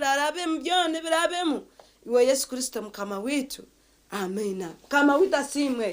birarabemu byone birabemu iwe Yesu Kristo mukama witu amena kama witasimwe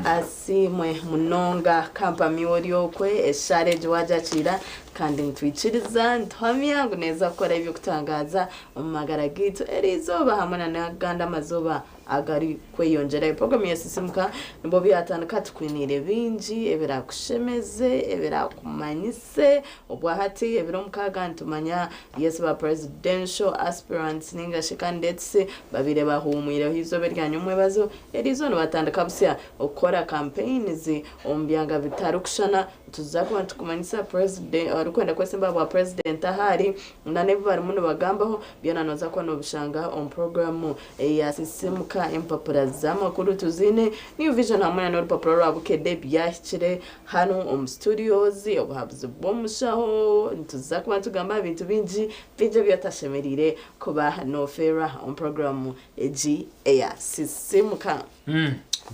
asimwe munonga kampa miwori okwe eshare jwajachira kandi ntwiciriza ntwamya ngo neza gukora ibyo kutangaza mu magara gitu erizoba hamwe na ganda mazoba agari kweyongera program ya Sisiimuka nibo byatandika tukwinire binji ebirakushemeze ebirakumanyise obwahati ebiromkaga ntumanya yes ba presidential aspirants ninga candidates babire bahumwire hizobe ryanyumwe bazo erizo no batandika busya okora campaigns ombyanga bitarukushana tuzakuba tukumanyisa president arukwenda kwesemba bwa president ahari nane bari muno bagambaho byona noza kwa no bishanga on program ya Sisiimuka impapura z'amakuru tuzine new vision hamwe na rupapuro rwabukede byashyire hano studios obuhabuzi bw'omushaho tuzakuba tugamba ibintu binji bije byatashemerire kuba no fera on program ya Sisiimuka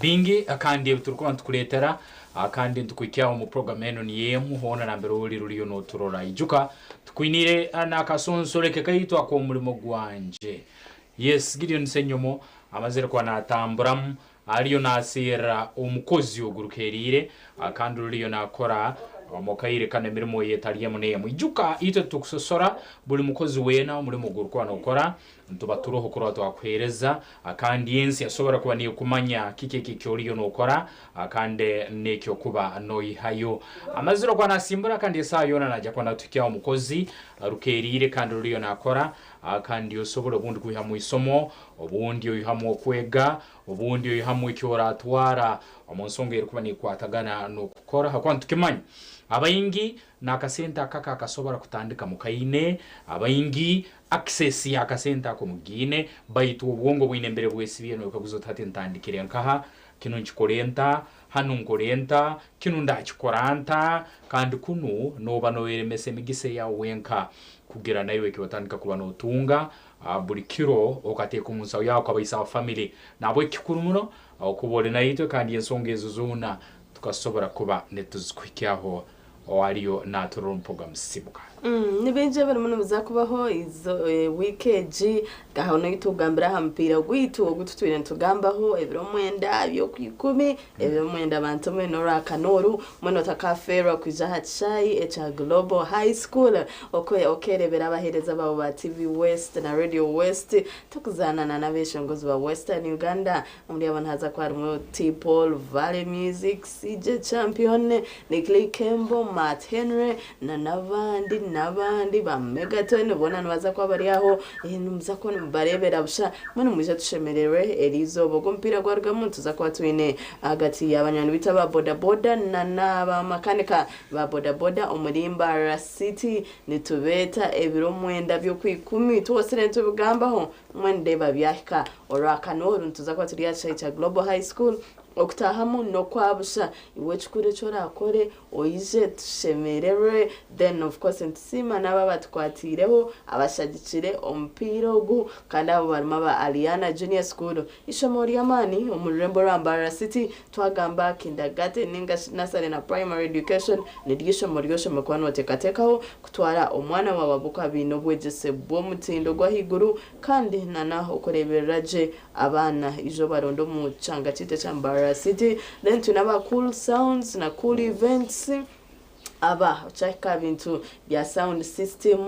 bingi akandi turikuba tukuletera akandi tukwikiaho mu program eno ni yemu hona na mbere uri ruriyo no turora ijuka tukwinire nakasonsoleke kayitwa ko murimo gwanje yes Gideon Senyomo amazere kwa natamburamu ariyo nasira umukozi ogurukerire akandi ruriyo nakora mukayire kana mirimo yetariye muneye ijuka ito tukusosora buri mukozi wena muri mugurukwa nokora ntuba turoho kuri twakwereza akandi yensi yasobora kuba niyo kumanya kike cyoriyo nokora akande nekyo kuba noyihayo amaziro kwa nasimbura kandi yona najya kwa natukiya umukozi rukerire kandi ruriyo nakora akandi yosobora bundi kuyihamu isomo obundi yoyihamu kwega obundi yoyihamu icyora atwara omunsongere kuba ni kwatagana no gukora hakwantu kimanya abayingi nakasenta kaka kasobora kutandika mukayine abayingi access ya kasenta ko mugine bayitu ubwongo bwine mbere bwesibiye no kaguzotate ntandikire nkaha kino nchikorenta hanu nkorenta kino ndachikoranta kandi kunu noba noyeremese migise ya wenka kugira nayo kibatandika kuba no tunga buri kiro okate ku munsawo yako abayisa family nabo ikikuru muno okubole nayito kandi yensongezo zuna tukasobora kuba netuzikwikiaho waliyo natural program Sisiimuka nibenje bari muno bizakubaho izo weekend gahono itugambira hampira gwitu ogututwire ntugambaho ebiro mwenda byo kwikumi ebiro mwenda abantu menora kanoru mwana takafera kuja hachayi echa Global High School okoye okerebera abahereza babo ba TV West na Radio West tukuzana na nabeshongozi ba Western Uganda muri abantu haza kwa harimo T-Paul Valley Music CJ Champion Nick Kembo Matt Henry na nabandi ba Megaton bona nabaza kwa bari aho numza ko barebera busha mwana muje tushemerewe erizo bogo mpira gwarga muntu za kwa twine agati y'abanyana bita ba boda na ba makanika ba boda umurimba City nitubeta ebiro mwenda byo kwikumi twosere ntubugambaho mwende babyahika orakanoro ntuza kwa turiya cha Global High School okutahamu no kwabusha iwe chukure chora akore oije tushemerere then of course ntsima naba batwatireho abashagicire ompiro gu kandi abo barima ba Aliana Junior School ishomori yamani umurembo rambara City twagamba kindergarten ninga nasare na primary education nigisho moriyosho makwano tekatekaho kutwara omwana wababuka bino bwegese bwo mutindo gwa higuru kandi nana okoreberaje abana ijo barondo mu canga cite cyambara City then tunaba cool sounds na cool events aba chaka bintu bya sound system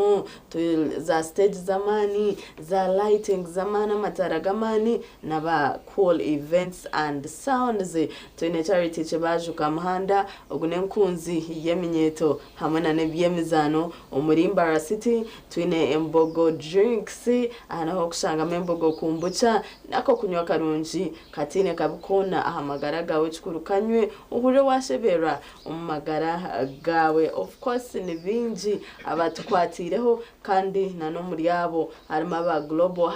za stage zamani za lighting zamana mataragamani naba cool events and sounds tune charity chebaju kamhanda ogunenkunzi yeminyeto hamwe na nebyemizano umurimba City tune embogo drinks anaho kushanga membogo kumbucha nako kunywa karunji katine kabukona ahamagara gawe chikurukanywe uhure washebera umagara ga yawe of course ni binji abatukwatireho kandi nano muri abo harimo aba Global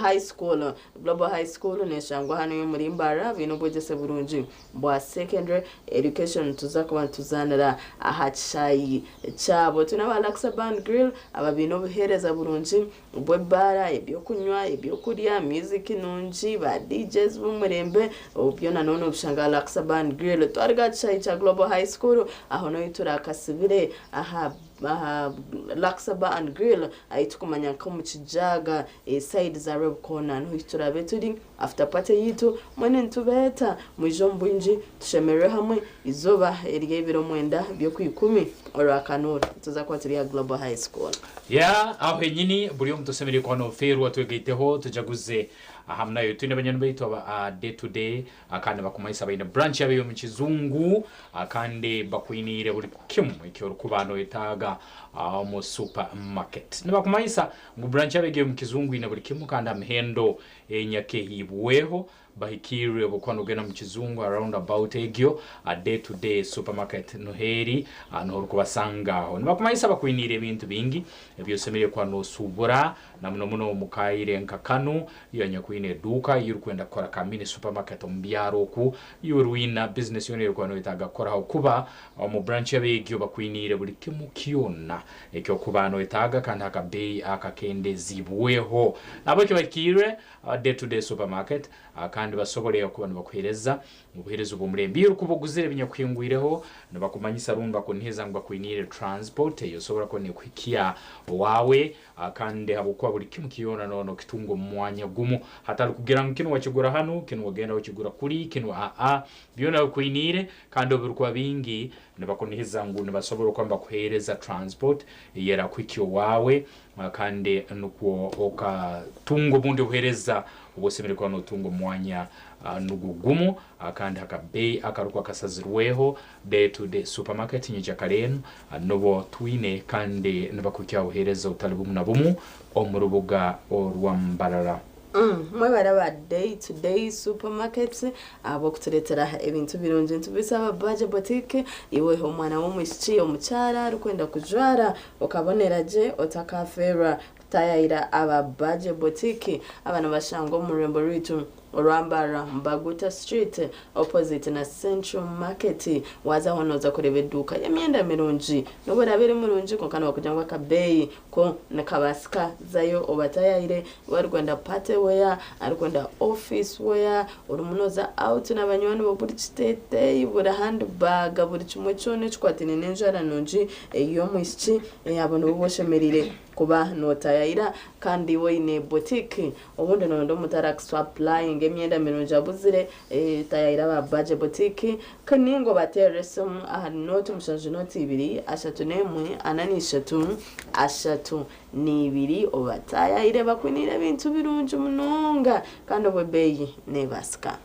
High School neshangwa hano yo muri Mbara bino bwegese burunji bwa secondary education tuzakuba tuzanira ahacayi cyabo tunaba Laksa Band Grill aba bino buhereza burunji ubwo bara ibyo kunywa ibyo kurya music nunji ba DJs bumurembe ubyo nanone ubushanga Laksa Band Grill twarga cayi cha Global High School aho no turakasibire aha Laksa Band Grill ayitukumanya ko mu kijaga side za Rob Corner no turabe turi after party yitu mwene ntubeta mwijombo inji tushemere hamwe izoba eriye biro mwenda byo kwikumi orakanura tuzakwatiriya Global High School aho nyini buri mutusemere ko no feru atwegeiteho tujaguze ahamna yo tune banyana baitu day to day akande bakumaisa baina branch yabe mu kizungu akande bakwinire buri kimu ikyo rukubano itaga mu supermarket nibakumaisa ngo branch yabe mu kizungu ina buri kimu kandi amhendo enyake hibweho bahikire bukwano gena mu kizungu around about egyo day to day supermarket noheri no rukubasanga aho nibakumaisa bakwinire ibintu bingi ebyosemere kwa no subura na muno mukaire nkakanu yanyakwine duka yirukwenda kora kamini supermarket ombyaro ku yuruina business yone kwa no itaga kora aho kuba mu branch yabegyo bakwinire buri kimu kiona ekyo kuba no itaga kandi akabei akakende zibweho nabo kibakire day to day supermarket kandi basoboreye ku bantu bakwereza mu buherezo bw'umurembi urukubuguzire binyakwingwireho nabakumanyisa rumba ko nteza ngo bakwinire transport yo sobora ko ni kwikia wawe kandi habukwa buri kimu kiyona nono kitungo mwanya gumu hatari kugira ngo kinu wakigura hano kinu wagenda wakigura kuri kinu byona kwinire kandi obirukwa bingi nabakonihiza ngo nabasobora kwamba kuhereza transport yera kwikyo wawe kandi nuko okatungo bundi buhereza ubusemere kwa notungo mwanya nugugumu kandi hakabei akarukwa kasazirweho day to day supermarket nyijakarenu nobo twine kandi nabakukya uhereza utalibumu na bumu omurubuga orwambarara mwebara day to day supermarkets abo kuturetera ibintu birunje ntubisaba budget boutique iwe umwana wo mushiki omucyara rukwenda kujwara ukaboneraje otakafera tayira aba budget boutique abana bashango mu Rembo Ritu Rambara Mbaguta Street opposite na Central Market waza honoza kurebe duka yamyenda mirunji no barabere murunji ko kana bakujangwa kabeyi ko nakabasika zayo obatayire warwenda party wear arwenda office wear urumunoza out n'abanywani bo buri state ibura handbag buri kimwe cyone cykwatine nenjara nonji iyo mwishi yabona uboshemerire kuba notayira kandi woine boutique ubundi nondo mutara supplying emyenda mirunja buzire tayira ba budget boutique kaningo bateresum note mushanje note 2 ashatu nemwe anani ashatu ni 2 obatayire bakwinira bintu birunje munonga kandi obebeyi nebaska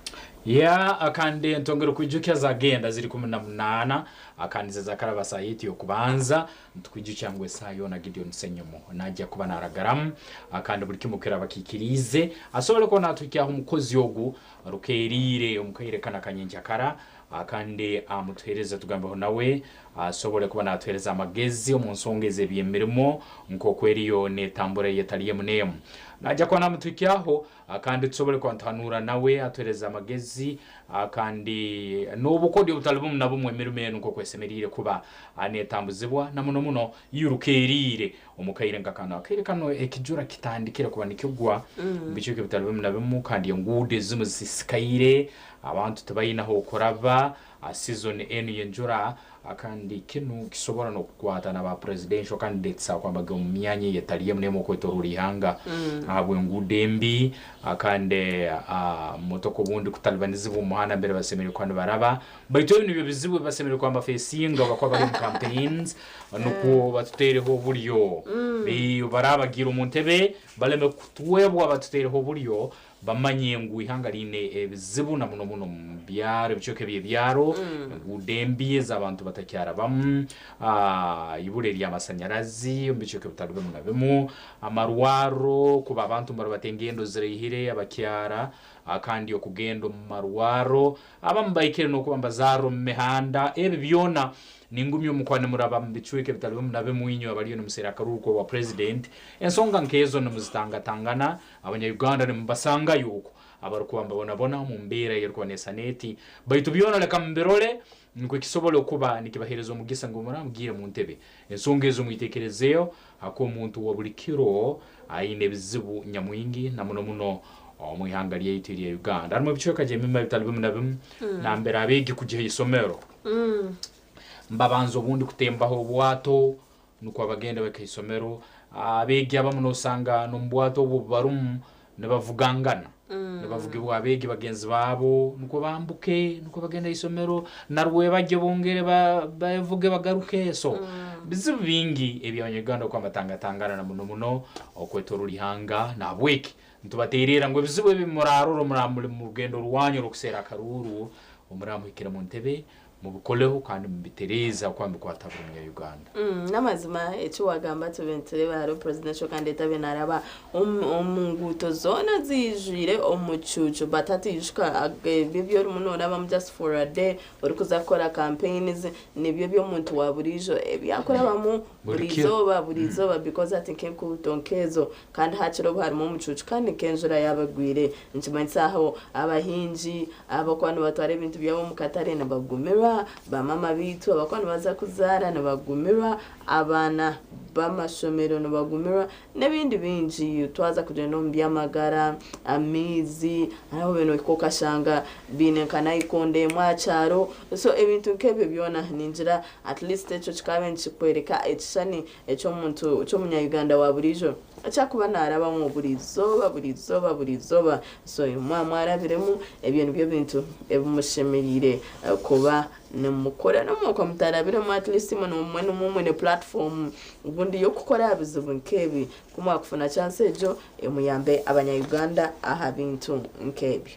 akande ntongero kwijukya za genda ziri 18 akandiza zakaraba sayiti yo kubanza ntwijukya ngwe sayo na Gideon Senyomo najya kuba naragaramu akande buri kimukera bakikirize asobole ko natwikiya umukozi yogu rukerire umukayire kana kanyenjakara akande amutuhereza tugambaho nawe asobole kuba natuhereza amagezi omunsongeze byemerimo nko kweriyo ne tambore yetaliye munemu najya kwa namutwikiyaho akandi tusobole kwantanura nawe atuhereza amagezi akandi n'ubukodi butalibumu nabo mwemerumene nko kwesemerire kuba anetambuzibwa na muno yurukerire umukayire ngakana akerekano ekijura kitandikira kuba nikigwa bicuke butalibumu nabo kandi ngude zimuzisikaire abantu tubayinaho korava season enu yenjura akandi kinu kisobora no kwata na ba presidential candidates akwambaga mu myanya yetaliye munemo kwetorura ihanga abwe ngudembi akande motoko bundi kutalibaniza mu muhanda mbere basemere kwanda baraba bayito ibintu bizibu basemere kwamba facinga bakwa bari mu campaigns nuko batutereho buryo barabagira umuntebe baleme kutwebwa batutereho buryo bamanye ngo ihangarine bizibu na muno byaro bicoke byaro ngudembi z'abantu batakyara ibureri y'amasanyarazi mbicoke butarwe munabemo amarwaro kuba abantu mbaro batengendo zirehire abakyara akandi yo kugendo marwaro abambayikere no kubamba zaro mehanda byona ningumye omukwane muraba mbichweke bitali munabe mwinyo abaliyo nomusera karuko wa president ensonga nkezo nomuzitanga abanya-Uganda nimbasanga yuko abarukuba mbabona mu mbera yerwa nesaneti baitu byona leka mbirole niko kisobole okuba nikibahereza omugisa ngo murambwire mu ntebe ensonga ezo mwitekerezeo ako omuntu wa buli kiro aine bizibu nyamwingi na muno omwihanga lyaitu lya Uganda arimo bichoka Jemimah bitali bimunabim na mbera abegi kugihe isomero mbabanzo bundi kutembaho bwato nuko abagenda bakisomero abegi abamuno usanga no mbwato bubarum nabavugangana nabavugibwa abegi bagenzi babo nuko bambuke nuko bagenda isomero narwe bajye bongere bavuge bagaruke so bizibu bingi eby'abanyarwanda kwa matangatangana na muno okwetora lihanga na bweki ntubaterera ngo bizibu bimuraruro muramuri mu rugendo rwanyu rukusera karuru umuramuhikira mu ntebe mu bukoleho kandi mbitereza kwambi kwatabura mu Uganda namazima echo wagamba tubentere baro presidential candidate benaraba omunguto zona zijire omuchucho batati yishka bibyo rumunora bam just for a day orikuzakora campaigns nibyo byo muntu waburijo ebyakora bamu burizoba because I think kutonkezo kandi hachiro harimo omuchucho kandi kenjura yabagwire nchimansaho abahinji abakwana batware ibintu byabo mukatare nabagumira bamama bitu abakwana baza kuzara nabagumira abana bamashomero nabagumira nebindi binji twaza kugenda mu byamagara amizi aho beno kokashanga binenkana ikonde mwacharo so ebintu kebe byona ninjira at least echo chikabe nchikwereka echani echo muntu cyo munya-Uganda waburijo achakuba naraba mu burizoba so mwamwarabiremu ebintu byo bintu ebumushemerire kuba nemukora nomukwa mutarabire mu at least mu ne platform ubundi yo gukora bizibu nkebi kumwa kufuna chance ejo emuyambe abanya-Uganda aha bintu nkebi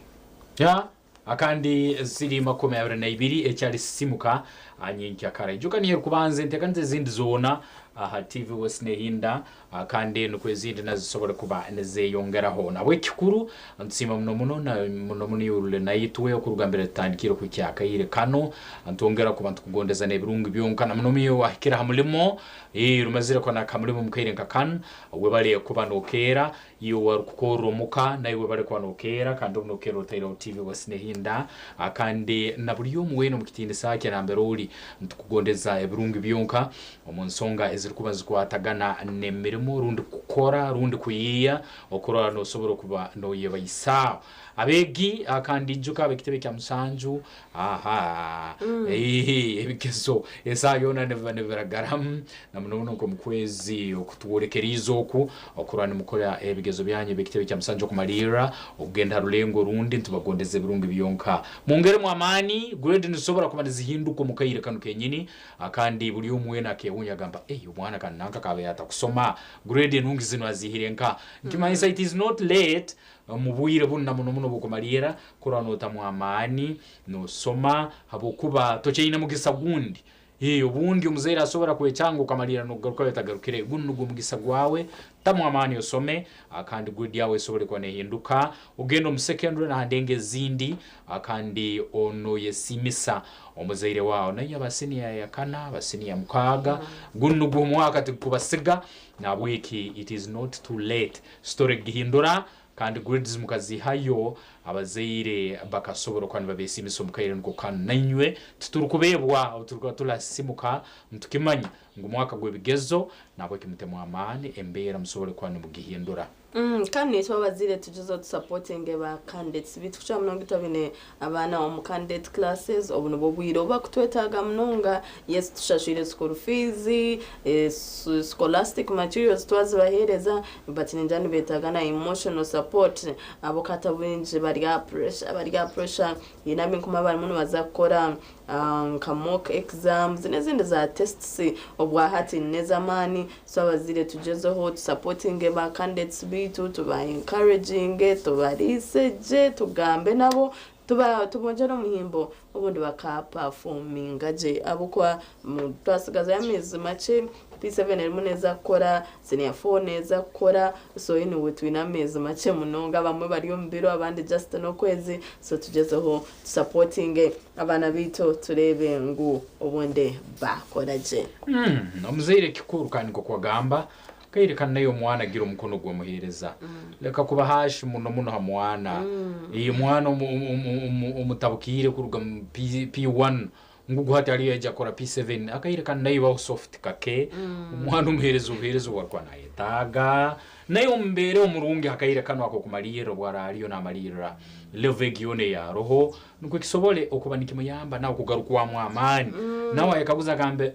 akandi ziri 22 ecyari Sisiimuka anyinki akara ijuka niye kubanze ntekanze zindi zona aha TV West Hinda kandi nukwezindi nazisobora kuba nezeyongeraho nawe kikuru ntsima muno yurule nayitwe okurugambira tandikiro ku cyaka yire kano antongera ku bantu kugondeza nebirungu byonka na muno wahikira hamulimo rumazira ko nakamulimo mukaire nkakan we bale kuba nokera iyo warukoromuka nayo bale kwa nokera kandi nokera utayira TV West Hinda kandi naburiyo muweno mukitinde sake nambere uri ntukugondeza ebirungu byonka omunsonga ezirikuba zikwatagana nemirimo rundi kukora rundi kuyiya okora no soboro kuba no yebayisa abegi akandi juka bekitebe kya musanju ebikeso esa yona neveragaram na muno ko mukwezi okutuworekerizo oku okurana mukora ebigezo byanye bekitebe kya musanju kumalira ogenda rulengo rundi ntubagondeze birungi byonka mungere mu amani grade nisobora kuba zihinduko mukayire kanu kenyini akandi buli umwe nakewunya gamba umwana kananka kabe atakusoma grade nungi zino azihirenka nkimanyisa it is not late mubuire bunna muno bukomalira kurano tamu amani no soma habokuba tocheina mugisa gundi ubundi umuzera asobora kwecanga ukamalira no garuka yatagarukire gunugo mugisa gwawe tamu amani osome akandi good yawe sobore kwa nehinduka ugendo mu secondary na handenge zindi akandi ono yesimisa omuzaire wao na yabasiniya yakana basiniya mukaga gunugo mwaka tukubasiga na wiki it is not too late story gihindura kandi grades mukazi hayo abazaire bakasobora kwani babesimiso mukaire ngo kan nanywe tuturukubebwa uturuka tulasimuka mtukimanya ngo mwaka gwebigezo nabo kimutemo amani embera musobore kwani mugihindura kandi nitwa bazire tujuzo supporting ba candidates bitucha mnongo tabine abana mu candidate classes obuno bobwiro bakutwetaga mnonga yes tushashire school fees scholastic materials twazibahereza but ninjani betagana emotional support abokata benje bari pressure inami kuma bari muno bazakora ka mock exams nezinde za tests obwa hati nezamani so bazire tujezo supporting ba candidates bitu tuba encouraging tubarise je tugambe nabo tubonje no muhimbo ubundi bakaperforminga je abukwa twasigaza yamezi make P7 irimo neza kora senior 4 neza kora so anyway twina amezi make munonga bamwe bari mu biro abandi just no kwezi so tugezeho supporting abana bito turebe ngo ubundi bakora je omuzire kikuru kandi ko kwagamba kairekana nayo mwana gira umukono gwo muhereza leka kuba hashi muno hamwana iyo mwana umutabukire kuruga P1 ngugu hati aliyo jakora P7 akairekana nayo ba soft kake umwana umuhereza warwa naye taga nayo mbere omurungi akairekana wako kumaliro bwara aliyo na malira levegione ya roho nuko kisobole okubaniki muyamba na okugarukwa amani nawe yakaguza gambe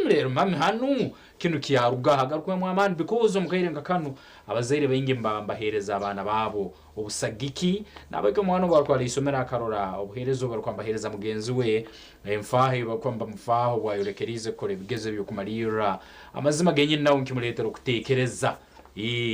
rero mami hanu kintu kiyaruga hagarukwa amani because omukairenga kanu abazaire bayinge mbahereza abana babo obusagiki nabake mwana barwa lisomera akarora obuherezo barwa mbahereza mugenzi we emfahe bakwamba mfaho bwayorekerize kore bigeze byo kumalira amazima genye nawo nkimuletero kutekereza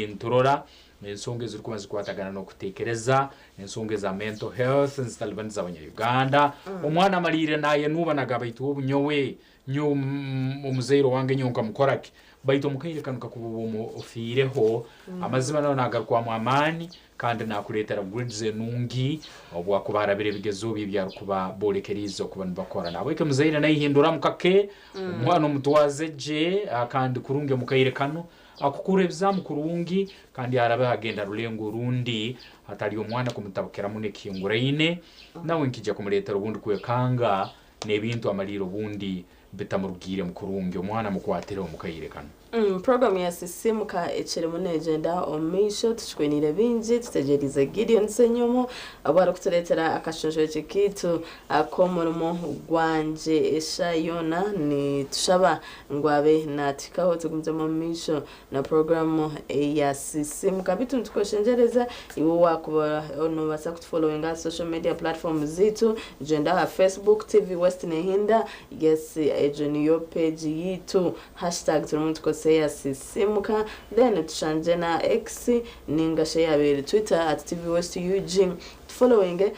nturora ensonge ziri kumaze kwatagana no kutekereza ensonge za mental health nzitalibaniza abanyarwanda omwana amalire naye nubanaga baitu obunyowe nyo umuzeiro wange nyonka mukoraki baito mukaire kanuka kubumo ofireho amazima nayo nagarukwa mu amani kandi nakuletera grids enungi obwakubara bire bigezo bibya kuba bolekerizo kuba bakora nabo ike muzeire nayihindura mukake umwana omutwaze je kandi kurunge mukaire kanu akukurebza mukurungi kandi arabe agenda rulengo rundi hatari omwana kumutabukira muneki nguraine nawe nkija kumuletera ubundi kwekanga nebintu amaliro bundi bitamurugire mukurungi omwana mukwatira omukayirekana program ya Sisiimuka echere mu agenda omisho tuchwenire binji tutegerize Gideon Senyomo abara kutuletera akashonjo kitu akomurimo gwanje eshayona ni tushaba ngwabe natikaho tugumze mu misho na program ya Sisiimuka bitu tukoshenjereza iwo wakuba ono basa kutufollowinga social media platforms zitu agenda ha Facebook TV West Nehinda yes ejoniyo page yitu #turumuntu ya Sisiimuka then tushanje na X ninga share Twitter @tvwestug following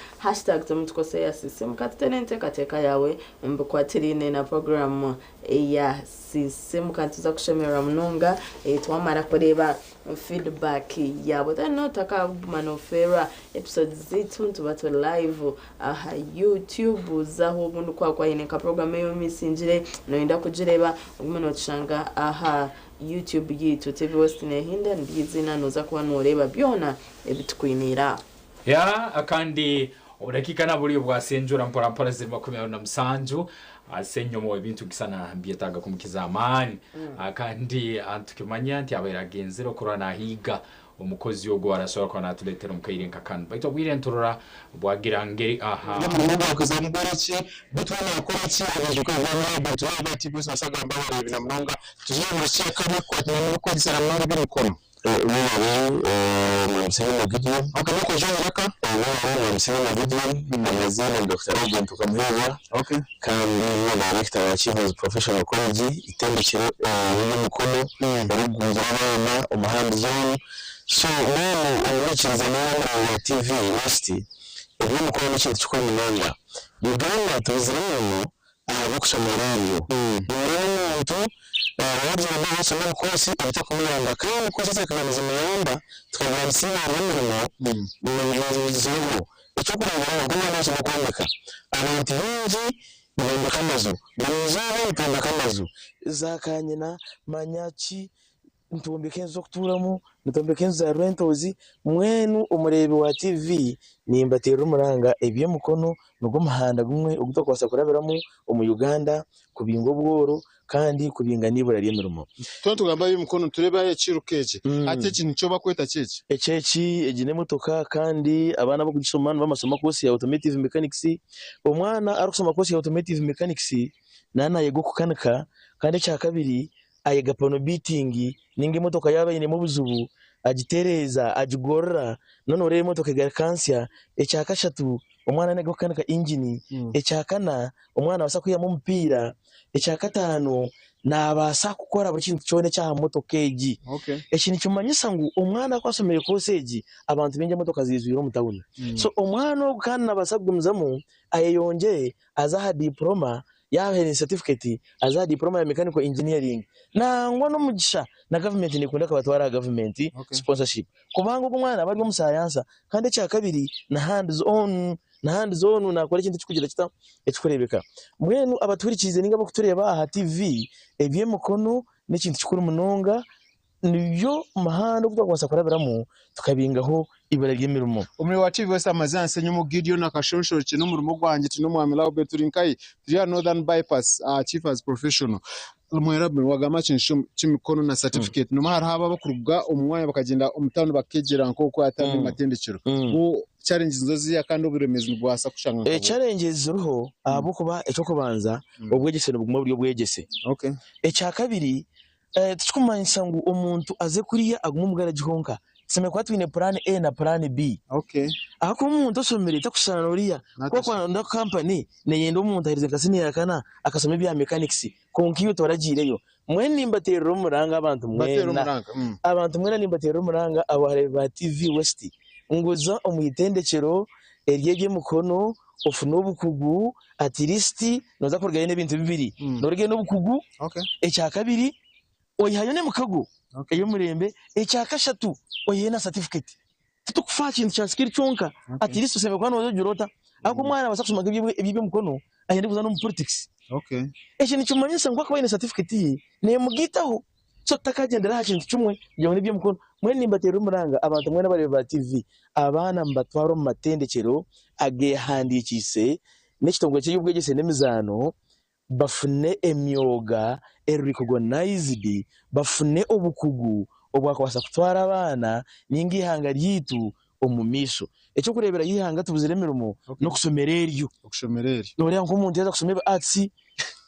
#turumuntu ya Sisiimuka tenente kateka yawe mbukwatirine na program ya Sisiimuka tuza kushemera munonga twamara kureba feedback yabo then notaka manofera episodes zitu tubato live YouTube zaho bundu kwa ineka program yo misinjire noinda kujireba umeno tushanga YouTube yitu TV West Nehinda ndizina noza kuba noreba byona ebitukwinira akandi odakika nabuli bwasenjura mpora zirimo 17 asenyomo ibintu gisana mbiyetaga kumukiza amani akandi antukimanya nti abayiragenzero korana higa umukozi yo gwara sora kwa natuletera mukayirenka kan baito bwire nturora bwagira ngeri n'umuntu kuzamugarachi butwana akoraki abaje kwavana batwa bati gusa sagamba bari binamnonga tuje mu cheka ko ko disara mari bikono Sisiimuka video akamako jonaka Sisiimuka video magazine Dr. Agent tukamweza kandi director wa Chief Professional College itendekero y'umukono barugunza abana umuhanda zone so urikiriza na TV West y'umukono n'icyo cyukora munanga Uganda tuziramo abakushamarano n'umuntu abaje n'abasoma kosi abitakumuyamba kandi kosi zakamaze muyamba twabasina n'umurimo n'umuyobozi icyo kurangana ngo n'abaje bakomeka abantu benshi n'abakamazo n'abakamazo zakanyina manyachi ntumbekenzo kuturamo ntumbekenzo za rentals mwenu umurebe wa TV nimbatera umuranga ebye mukono nugo mahanda gumwe ugutokwasa kuraberamo mu Uganda kubingo bworo kandi kubinga nibura ryemirimo tugamba y'umukono tureba yacirukeje ate kintu cyo bakweta cyeje eceki egine motoka kandi abana bo kugisoma bamasoma course ya automotive mechanics umwana arusoma course ya automotive mechanics nana yego kukanika kandi cya kabiri ayega pono beating ninge motoka yaba ine mu buzubu agitereza agigorra none ore motoka ga cancer ecaka shatu umwana nego kanika engine ecaka na umwana wasa kuya mu mpira ecaka tano nabasa kukora buri kintu cyone cyaha motoka egi Okay. ekintu kimanyisa ngu omwana kwasomere kose egi abantu benje motoka zizwira mu town so omwana ogukana nabasa kugumizamo ayeyonge azaha diploma yahe certificate azaha diploma ya mechanical engineering nangwa n'umugisha na government nikunda kabatwara government sponsorship kubanga umwana bari mu science kandi cya kabiri na hands on nakora ikintu cy'ukugira kita ekikurebeka mwenu abaturikize ninga bakutureba aha TV ebye mukono n'ikintu cy'ukuri munonga niyo mahano kuzakwasa kurabiramo tukabingaho ibara ry'emirumo umuri wa TV wese amazanse nyumu Gideon nakashonshoro kino murumo gwanje kino mwamila obeturinkai turiya northern bypass chief as professional umwerabe wagama cy'imikono na certificate no mahara haba bakuruga umwanya bakagenda umutano bakegera nko atandi matendekero bo challenges nzozi yakandi ubiremezwe bwasa kushanga challenges ruho abo kuba ecyo kubanza ubwegese n'ubuguma buryo bwegese okay ecya kabiri tukumanyisa ngo umuntu aze kuriya aguma umugara gihonka sema kwa twine plan A na plan B okay ako umuntu osomere takushana noriya kwa ndo company ne yendo umuntu ahirize kasini yakana akasome bya mechanics konkiyo toragireyo mweni mbatero muranga abantu mwena abantu mwena nimbatero muranga abahare ba TV West nguza umuyitendekero eryege mukono ofuna obukugu at least noza kurgaye n'ibintu bibiri norege n'obukugu okay ecya kabiri oyihayone mukago eyo murembe ecya kashatu oyena certificate tukufa kintu cya skill cyonka at least useme kwa nozo jurota ako mwana basakusoma ibyo mukono ayende kuzana mu politics okay eje ni cyumanyisa ngo akaba ine certificate ye ne mugitaho so takagendera ha kintu cyumwe yone ibyo mukono mwe nimbatera umuranga abantu mwe n'abari ba TV abana mbatwaro mu matendekero agehandikise n'ekitongo cy'ubwegese n'emizano bafune emyoga recognized bafune obukugu obwakwasa kutwara abana ningi hanga ryitu omumisho ecyo kurebera yihanga tubuziremerumo no kusomereryo nore yanko umuntu yaza kusomera arts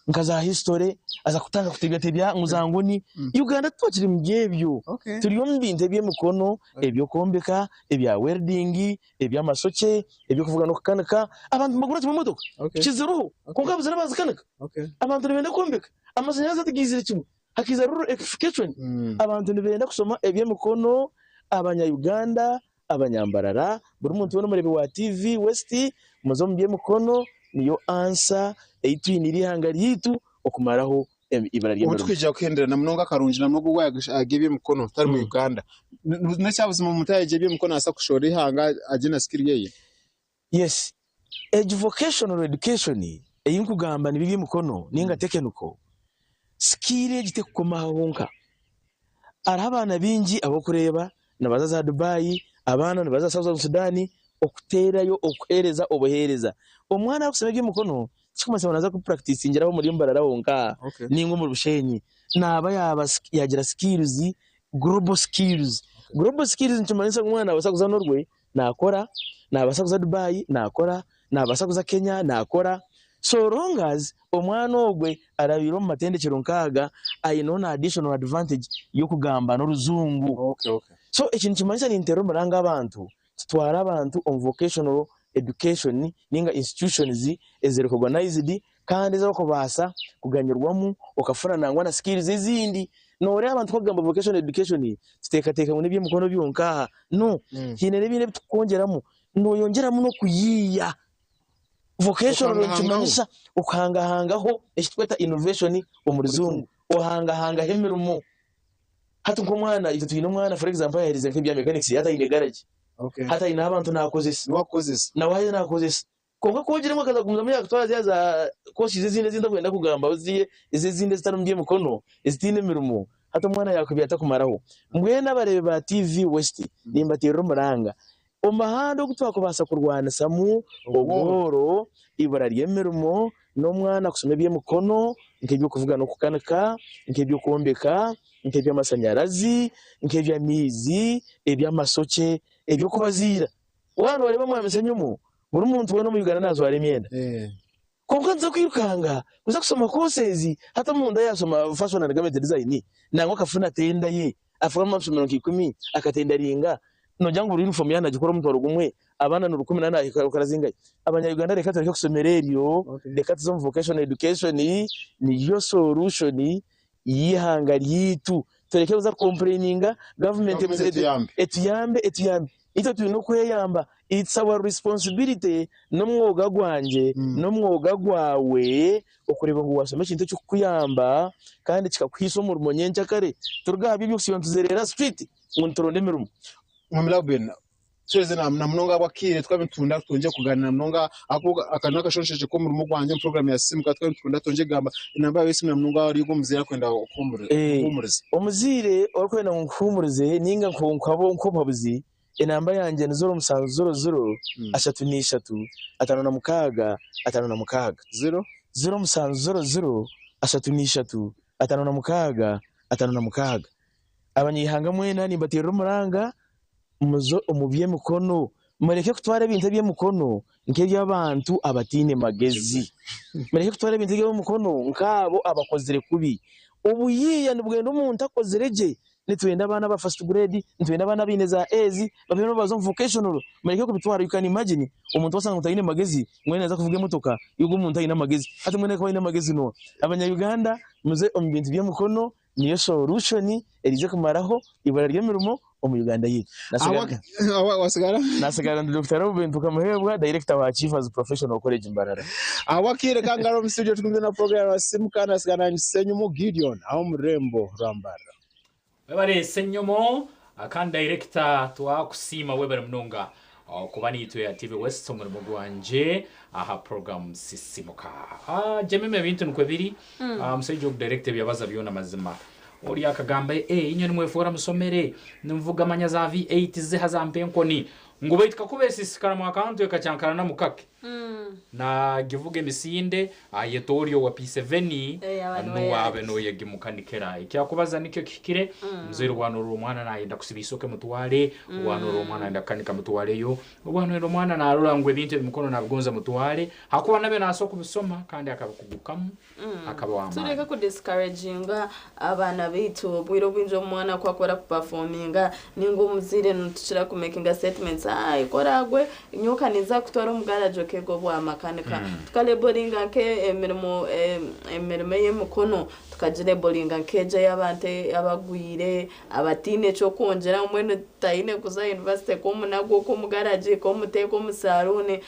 nkaza history aza kutanga kutebya nguzangoni Uganda twakiri mbyebyo turiyo mbinte bye mukono ebyo kombeka ebya welding ebya masoke ebyo kuvuga no kukanaka abantu magura mu modoka kizero kongabuza nabazi kanaka abantu benda kombeka amazanyaza tugizire kimwe hakiza rural electrification abantu benda kusoma ebye mukono abanya Uganda abanyambarara buri muntu wona murebe wa TV West muzo mbye mukono niyo answer eitwiniri hanga ryitu okumaraho ibara ry'emero utwija kwendera na mnonga karunji na mwogo agebye mukono tari mu Uganda n'cyabuzima mutaye agebye mukono asa kushora ihanga agena skill yeye yes vocational education eyinkugamba ni bibye mukono ninga technical skill gite kukoma honka arabana bingi abo kureba nabaza Dubai abana nabaza South Sudan okuterayo okuhereza obuhereza omwana akusebye mukono kikumase banaza ku practice ingeraho muri mbarara wonka ningo mu bushenyi naba yagira skills global skills nchumanisa umwana abasakuza Norway nakora nabasakuza Dubai nakora nabasakuza Kenya nakora so long as omwana ogwe arabiro mu matendekero nkaga ayinona additional advantage yo kugamba no ruzungu so ekintu kimanisa ni intero muranga abantu twara abantu on vocational education ninga institutions is recognized kandi zo kubasa kuganyirwamo ukafuna nangwa na skills izindi nore abantu kugamba vocational education teka mu nibye mukono byonka no hinere bine tukongeramo no yongeramo no kuyiya vocational kimanisha ukangahangaho ekitweta innovation omuruzungu ohangahanga hemerumo hatu ko mwana itatu ino mwana for example yaherize nk'ibya mechanics hata ine garage hata ina abantu nakozesa na waje nakozesa konga kogiremo kaza kumuzamo yakutwara za koshi zizinde zinda kwenda kugamba uziye izizinde zitarumbye mukono izitine mirumo hata mwana yakubiyata kumaraho mwena barebe ba TV West nimbatero muranga omahando gutwakubasa kurwana samu ogoro ibara ry'emirumo no mwana kusome bye mukono nkebyo kuvuga no kukanaka nkebyo kombeka nkebyo amasanyarazi nkebyo mizi ebya masoke ebyo kubazira wana bari bamwamisenyumo buri muntu wano mu Uganda nazo ari myenda konkanza kwirukanga uza kusoma courses hata munda yasoma fashion and garment design nango kafuna tenda ye afura mu 10 akatenda ringa no jangu uniform yana gikora mu toro gumwe abana no 18 ukarazinga abanya Uganda reka tari kusomereryo reka tuzo vocational education ni yo solution yihanga ryitu tureke uza complaininga government etuyambe ito tulina okweyamba. It's our responsibility n'omwoga gwanje n'omwoga gwawe okureba ngo wasoma ekintu ky'okuyamba kandi kikakwisa omurimo nyenkyakare turugahabyo by'okusiba ntuzerera street ngo nturonde emirumu. Mwamila bena tweze na mnonga bakire twabitunda tunje kuganira mnonga akana kashonsheje ko murimo gwanje program ya Sisiimuka twabitunda tunje gamba inamba y'isimu na mnonga ari go muzira kwenda okumuriza omuzire orikwenda nkuhumurize ninga nkompabuzi inamba yanjye ni 0700 3 5 6 0700 3 5 abanyihanga mwena nimbatera umuranga muzo omubye mukono mureke kutwara ibintu bye mukono nk'eby'abantu abatine magezi mureke kutwara ibintu bye mukono nkabo abakozere kubi ubuyiya nibwenda umuntu akozereje nitwenda abana ba first grade nitwenda abana bineza ezi babino bazo vocational mureke kubitwara. You can imagine umuntu wasanga utayine magezi mwene za kuvuga motoka yugo umuntu ayina magezi ati mwene ko ayina magezi no. Abanya Uganda muze omubintu bye mukono niyo solution erize kumaraho ibara ry'emirumo mu Uganda yitu. Nasigara ndi Dr. Robin tukamuhebwa director wa Achievers Professional College Mbarara. Awakire kangaro mu studio tukumwe na program ya Sisiimuka nasigara ni Sisiimuka Gideon aho murembo Rambara. Webare Sisiimuka akandi director twakusima webare mnonga kubani itu ya TV West omurimo gwanje aha program Sisiimuka. Jemimah bintu nkwebiri musejo director byabaza byona mazima. Ori akagamba inyoni mwefora musomere nimvuga amanya za V8 zihazampe nkoni ngo baitika kubesisikara mu account yakacyankana na mukake na givuge misinde ayetorio wa P7 no wabe no yagimukanikera ikyakubaza nicyo kikire mzero wanura umwana nayenda kusibisoke mutware wanura umwana ndakanika mutware yo wanura umwana narura ngwe bintu bimukono nabigonza mutware hakuba nabe naso kubisoma kandi akabukugukamu akabawama tureka ku discouraginga abana bitu bwiro bwinjo mwana kwa kora performinga ningo muzire ntushira ku making statements ikoragwe nyoka niza kutwara umugarajo kego bwa makanika tukaleboringa ke emirimo y'emukono tukajileboringa keje y'abante abagwire abatine cyo kongera umwene tayine kuza university ko munago ko mugaraje ko muteko musarune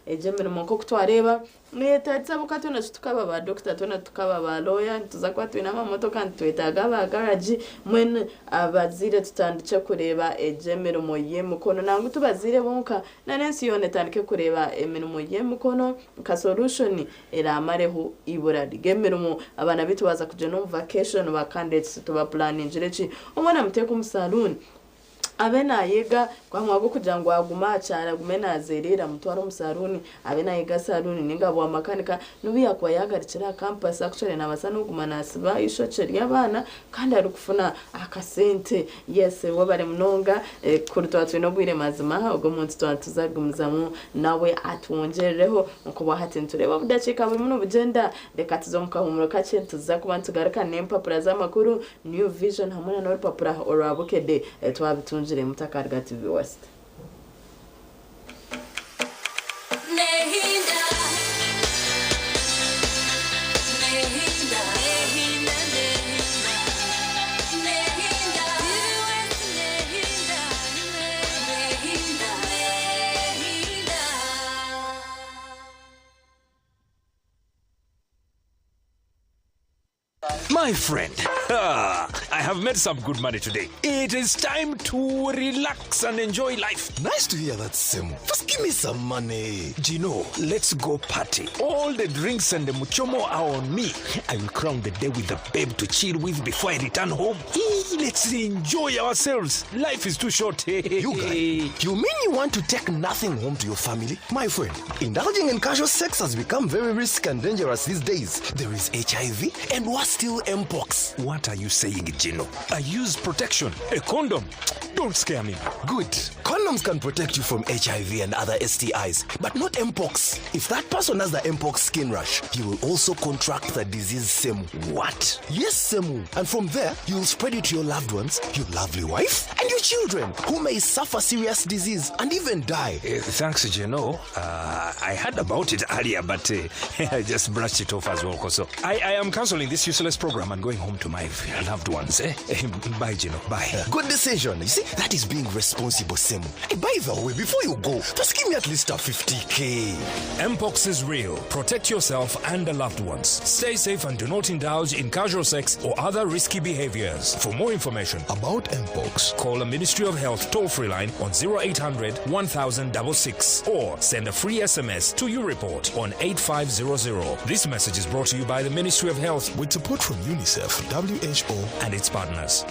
ejemirimo ko kutwareba Niyetatsa bukatu na tukaba ba doctor tuna tukaba ba lawyer tuzakwa twina mamotoka ntwetaga ba garage mwene abazire tutandice kureba ejemirimo y'emukono nangu tubazire bonka nanensi yone tandike kureba emirimo y'emukono ka solution era amareho ibura rigemirimo abana bitu baza kuja no vacation ba candidates tuba planning jirechi umwana muteko musaluni abena yega kwa mwago kugira ngo aguma cyane gumena zerera mutwara umusaruni abena yega saluni ningabo wa makanika nubiya kwa yagarikira campus actually nabasa no gumanasiba ishoceri y'abana kandi ari kufuna akasente yes wabare mnonga kurutwa twino bwire mazima ubwo munsi twatuzagumzamu nawe atwongereho uko bahati tureba budacika buri muno bugenda reka tuzomuka mu kace tuzakuba tugaraka nempapura z'amakuru new vision hamwe na papura orabukede twabitunjire mutakarga TV West. My friend, I have made some good money today. It is time to relax and enjoy life. Nice to hear that, Sim. Just give me some money. Gino, let's go party. All the drinks and the muchomo are on me. I will crown the day with a babe to chill with before I return home. Let's enjoy ourselves. Life is too short. You guys, you mean you want to take nothing home to your family? My friend, indulging in casual sex has become very risky and dangerous these days. There is HIV and worse still, Mpox. What are you saying, Gino? I use protection. A condom. Don't scare me. Good. Condoms can protect you from HIV and other STIs, but not Mpox. If that person has the Mpox skin rash, he will also contract the disease Semu. What? Yes, Semu. And from there, you'll spread it to your loved ones, your lovely wife, and your children, who may suffer serious disease and even die. Thanks, Gino. I heard about it earlier, but I just brushed it off as well. So I am cancelling this useless program and going home to my loved ones. Bye, Gino. Bye. Good decision. You see, that is being responsible, Semu. Hey, by the way, before you go, just give me at least a 50K. Mpox is real. Protect yourself and the loved ones. Stay safe and do not indulge in casual sex or other risky behaviors. For more information About Mpox, call the Ministry of Health toll-free line on 0800 1066 or send a free SMS to your report on 8500. This message is brought to you by the Ministry of Health with support from UNICEF, WHO, and its partners.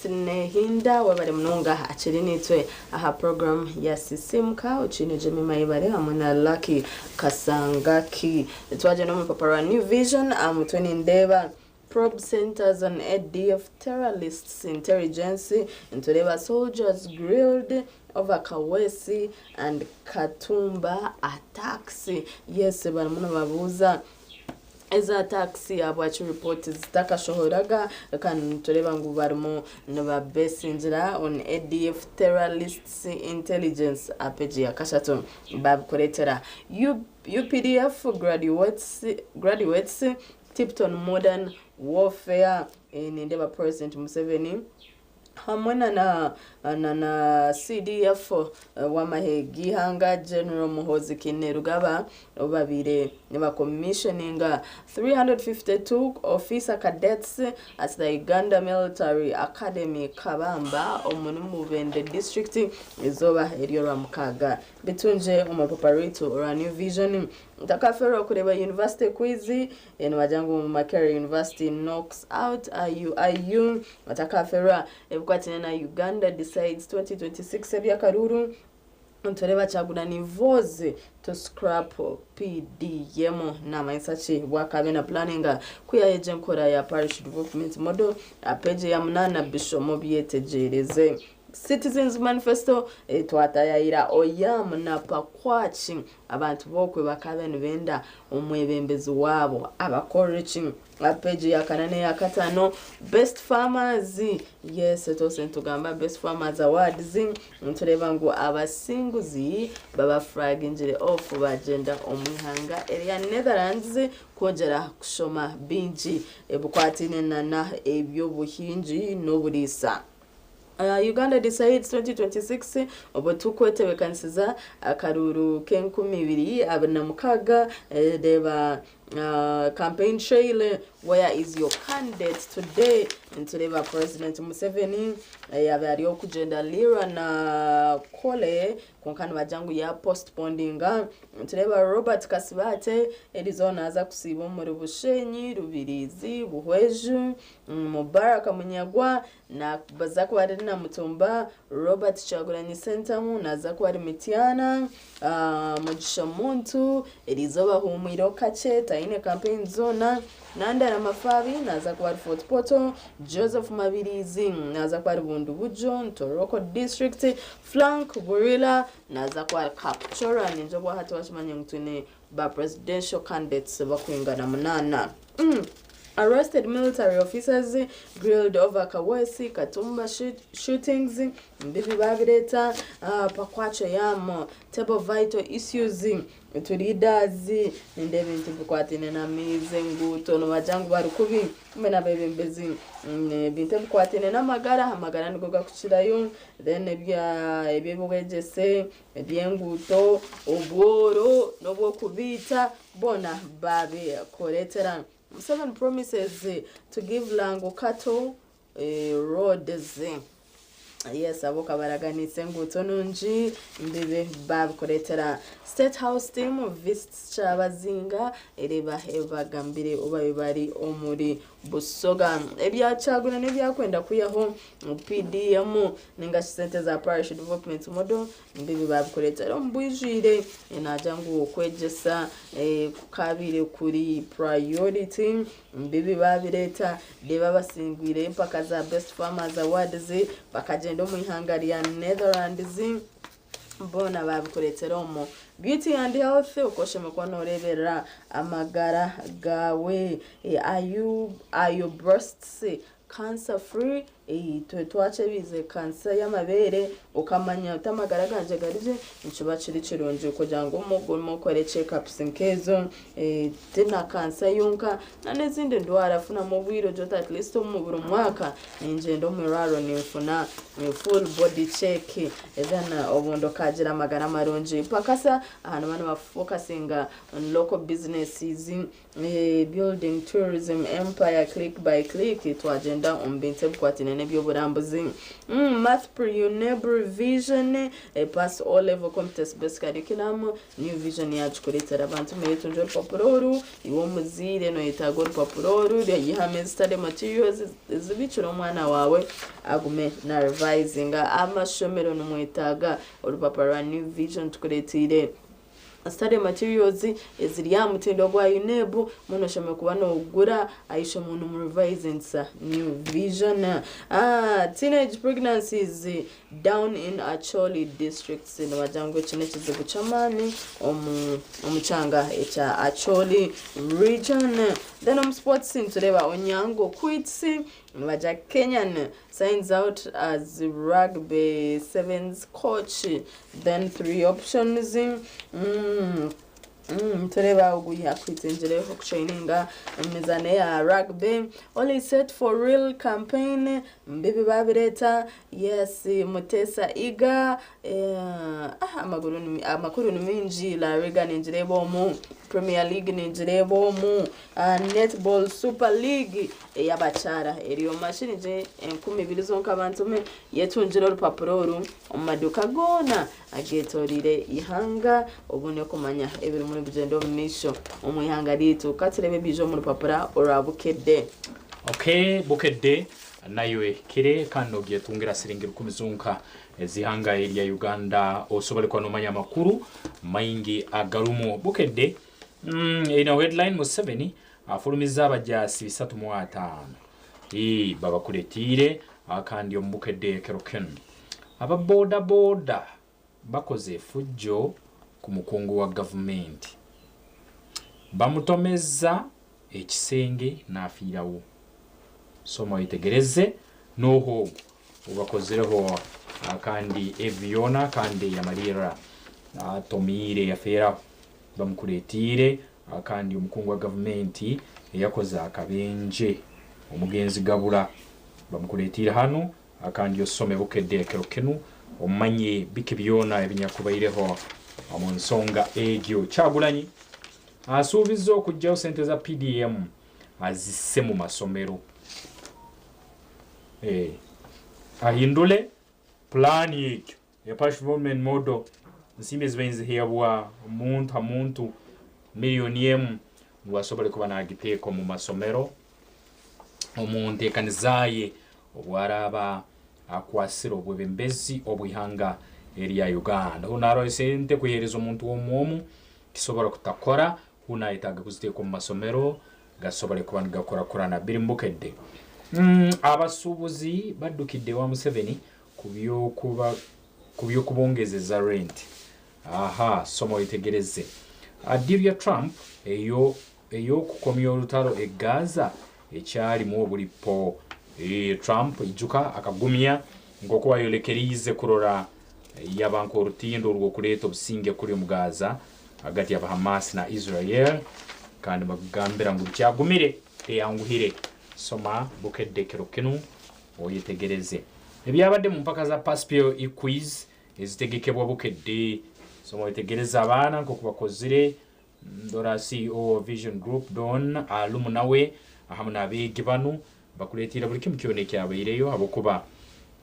Nehinda wabale mnonga achiri nitwe aha program ya Sisiimuka uchine Jemimah Ayebare hamwe na Lucky Kasangaki twaje no mpapara New Vision amutweni ndeba probe centers on ADF terrorists intelligence into soldiers grilled over Kawesi and Katumba attacks. Yes, baramuno babuza eza taxi abwachi report zitakashohoraga kan tureba ngo barimo naba besinjira on ADF terrorists intelligence apeji yakashato babkoretera UPDF graduates tipped on modern warfare in ndeba President Museveni hamwana na CDF wamahegi hanga General Muhozi Kinerugaba obabire neba commissioning 352 officer cadets at the Uganda Military Academy Kabamba omunumubende district izoba eriora mukaga bitunje umapaparito or New Vision takafero kureba university quiz en wajangu Makere University knocks out IU watakafera ebkwatine na Uganda decides 2026 ebya karuru ntoreba chaguna ni voze to scrap PDM na maisachi wakabe na planninga kuya ejenkora ya parish development model apeje ya mnana bishomo byetegereze Citizens Manifesto twatayira oyam na pakwachi abantu bokwe bakabe nibenda omwebembezi wabo abakorreaching apeji ya kanane ya katano best farmers. Yes, tose ntugamba best farmers awards ntureba ngo abasinguzi baba flag injire off bagenda omwihanga area Netherlands kongera kushoma binji ebukwatine na ebyo buhinji n'oburisa. Uganda decides 2026 obotukwete bekansiza akaruru kenkumi abanamukaga deba campaign trail. Where is your candidate today? Ntureba President Museveni yabari okugenda lira na kole konkana bajangu ya postponinga. Ntureba Robert Kasibate Arizona aza kusiba muri Bushenyi Rubirizi Buhweju Mubaraka Munyagwa na bazako ari na Mutumba Robert Chagulanyi Sentamu naza ko ari Mitiana Mugisha Muntu Elizoba Humiro Kache taine campaign zona Nanda na Mafabi naza ko ari Fort Poto Joseph Mabirizi naza ko ari Bundu Bujo Toroko District Flank Burila naza ko ari Captura ninjobwa hatu washimanye mtune ba presidential candidates bakwingana munana. Arrested military officers grilled over Kawesi Katumba shootings mbibi babireta pakwacho yamo table vital issues to leaders ndebe ntibukwatine na mize nguto no bajangu barukubi mena bebembezi binte bukwatine na magara nigoga kuchirayo then ebyebwegese ebyenguto obworo nobwo kubita bona babe koretera Museveni promises to give Lango cattle roads. Yes, aboka baraganitse nguto nunji mbibe babikoretera State House team visits Chabazinga ereba ebagambire oba bari omuri Busoga ebyacaguna nebyakwenda kuyaho PDM ninga sente za parish development model mbibe babikoretera ombwijire enajangu okwejesa kukabire kuri priority mbibe babireta deba basingwire empaka za best farmers awards bakagenda mu ihangari ya Netherlands bona babikoretera omo beauty and health ukoshe mukono orebera amagara gawe are you breasts cancer free twache bize cancer y'amabere ukamanya utamagara ganje garije ncuba kiri kironje kugira ngo umugomo kore check ups nkezo tena cancer yonka nanezinde ndwara afuna mu bwiro jota at least mu buri mwaka ninjendo mu raro nifuna full body check then obundo kagira amagara maronje pakasa ahantu bana bafocusinga on local businesses building tourism empire click by click to agenda ombinte bkwatine nebyoburambuzi math pre-unable vision pass all level competence based curriculum new vision yacu kuretera abantu metunjo papuro iwo muzire no yitago papuro yihame study materials zibicuro mwana wawe agume na revising amashomero numwetaga urupapuro new vision tukuretire study materials eziri ya mutindo gwa UNEB muno shome kubana ugura aisho muntu mu revising new vision teenage pregnancies down in Acholi districts in wajango chine kizibu chamani omuchanga echa Acholi region then sports in tureba Onyango quits waja Kenyan signs out as rugby sevens coach then 3 options tureba uguya kwitsenjere ho traininga mizane ya rugby only set for real campaign mbibi babireta yes mutesa iga amakuru minji la Riga ninjirebo mu Premier League ninjirebo mu Netball Super League yabachara eriyo mashini je 12 zonka abantu me yetunjira urupapuro omaduka gona agetorire ihanga obune kumanya ebiri muri bugendo misho omuyanga litu katirebe bijo muri papura orabukedde okay bukedde nayo kire kano gyetungira siringira kumizunka ezihanga area Uganda osobole kwa nomanya makuru maingi agarumo bukedde ina headline Museveni afulumiza abajasi 305 baba kuletire akandi ombukedde keroken aba boda bakoze fujjo ku mukungu wa government bamutomeza ekisenge nafiirawo soma itegereze noho ubakozereho akandi eviona kandi yamalira tomire yafera bamukuletire akandi omukungu wa government yakoze akabenje omugenzi gabula bamukuletire hano akandi osome bukedde kerokenu omanye bikibyona ebinyakubaireho amunsonga egyo Kyagulanyi asuubiza okujjawo sente za PDM azisse mu masomero ahindule plan yekyo ya development model nsime zibenze hiyabwa omuntu miliyoni emu wasobole kuba nagiteeko mu masomero omuntu ekanizaye obwaraba akwasira obwebembezi obwihanga eri ya Uganda hunaro sente kuhereza omuntu omuomu kisobora kutakora hunayitaga kuziteeko mu masomero gasobole kuba ngakorakorana birimbukedde abasuubuzi baddukidde wa Museveni kubyo kubongezeza rent somo itegereze Adivya Trump eyo kukomya olutalo Gaza ekyali mu obulipo Trump ijuka akagumya ngoko wayolekerize kurora yabanko rutindo rwo kuleto businge kuri mu Gaza agati ya Hamas na Israel kandi bagambira ngo cyagumire yanguhire soma bukedde kerokenu oyitegereze ebyabadde mu mpaka za Paspio quiz ezitegekebwa bukedde soma oyitegereza abana nko kubakozire ndora CEO Vision Group don alumna we ahamuna abegi banu bakuletira buri kimwe kiboneke abayireyo abokuba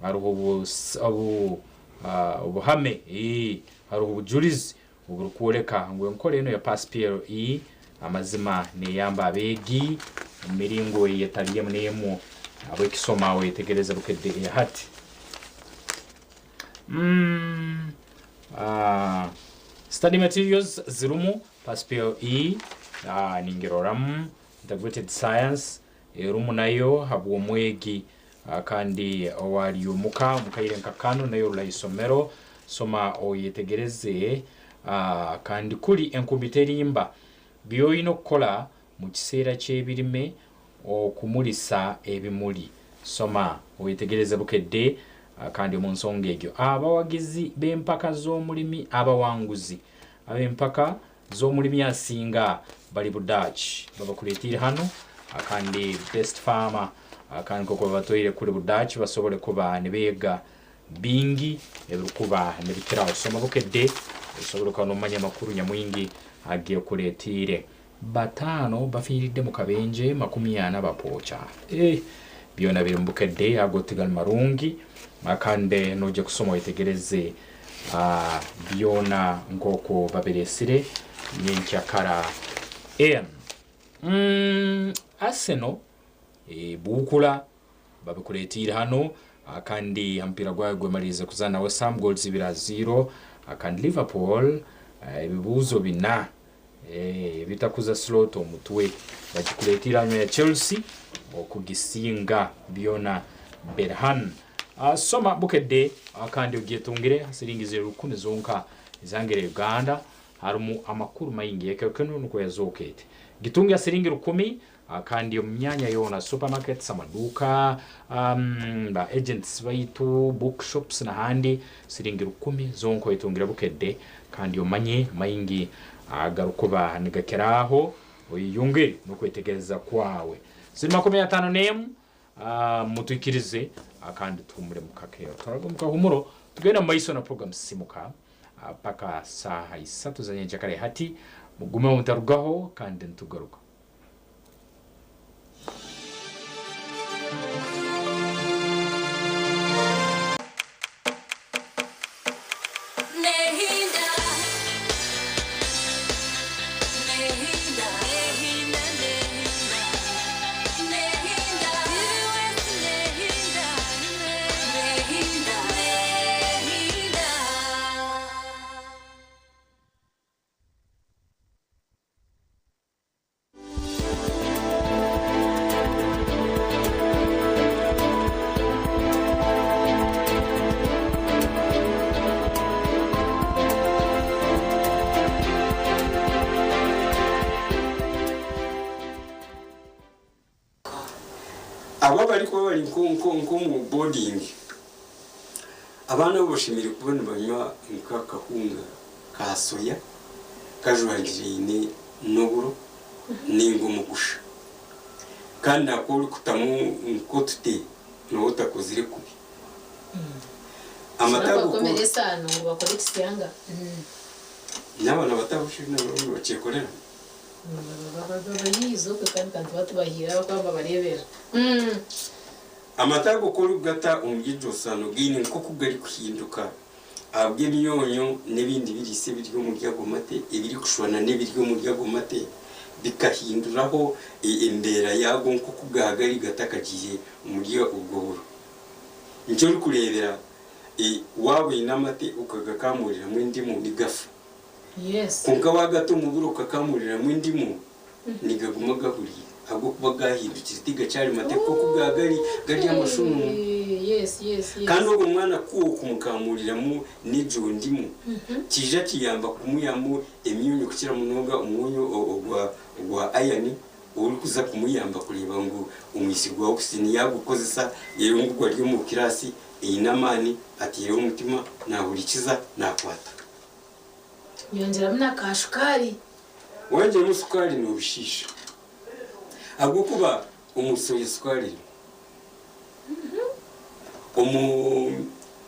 aruho ubuhame haruho ubujurizi uburukureka ngo nkore no ya paspiro amazima ne yamba abegi miringo yetaliye munemu abo kisoma we tegereza bukede ya hati study materials zirumu paspiro ningiroram integrated science rumu nayo habuwo mwegi kandi wali umuka mukayire nkakano nayo rayisomero soma oyetegereze kandi kuri enkubiterimba byo ino kola mu kiseera kyebirime okumulisa ebimuli soma oyetegereze bukedde kandi mu nsonga egyo abawagizi b'empaka z'omulimi abawanguzi ab'empaka z'omulimi asinga bali budachi babakuletire hano kandi best farmer kandi koko batoyire kuri budachi basobole kuba nebega bingi erukuba nebikirawo soma bukedde esobole kuba nomanya makuru nyamwingi agiye kuletire batano bafiridde mu kabenje 40 bapocha byona biri mbukedde agotigal marungi akande noje kusoma itegereze byona ngoko baberesire nyenkyakara Arsenal bukula babikuletira hano kandi ampira gwawe marize kuzana we some goals 2-0 kandi Liverpool ibibuzo bina bitakuza slot omutwe bagikuletira ya Chelsea okugisinga byona Berhan soma bukedde kandi ugietungire siringize 10 zonka izangere Uganda harumu amakuru mayingi yakekeno nuko yazokete gitunga siringi 10 kandi myanya yona supermarkets amaduka ba agents baitu bookshops na handi siringi 10 zonko itungira bukedde kandi umanye mayingi agarukuba nigakeraho uyunge nuko itegereza kwawe 50 nemu mutwikirize akandi tumure mukakero turagomuka humuro tugenda maiso na program Sisiimuka paka saha 3 za nyenjakare hati mugume mutarugaho kandi ntugaruka ababari ko bari nko mu boarding abana boshimira kubona banywa nkakahunga ka soya kajwagirine noburo ningo mugusha kandi akori kutamu nkotute no utakozire kubi amatago komeresa no bakora ikisanga n'abana batabushina bacekorera bayizo kandi batubahira bakaba barebera amatago ko rugata umugijosano gine nko kugari kuhinduka abwe myonyo nebindi birise biryo mu ryagomate ibiri kushwana nebiryo mu ryagomate bikahinduraho imbera yago nko kugahagari gatakagiye umuryo ubwo nicyo uri kurebera wawe inamate ukagakamurira mu ndimu nigafa yes kunka wagato mu buro kakamurira mu ndimu nigaguma gahuriye ahubwo kuba gahindukira itiga cyari mateko kugagari gari amashunu yes kandi uwo mwana kuwo kumukamuriramo n'ejo ndimu kija kiyamba kumuyamo emyunyu kukira munoga umunyu ogwa ayani uri kuza kumuyamba kureba ngo umwisigwa okusini yagukozesa yero ngugwa ryo mu kirasi inamani ati yero umutima nahurikiza nakwata yongera mna kashukari wanje musukari no bishisha ahubwo kuba umusoye sukari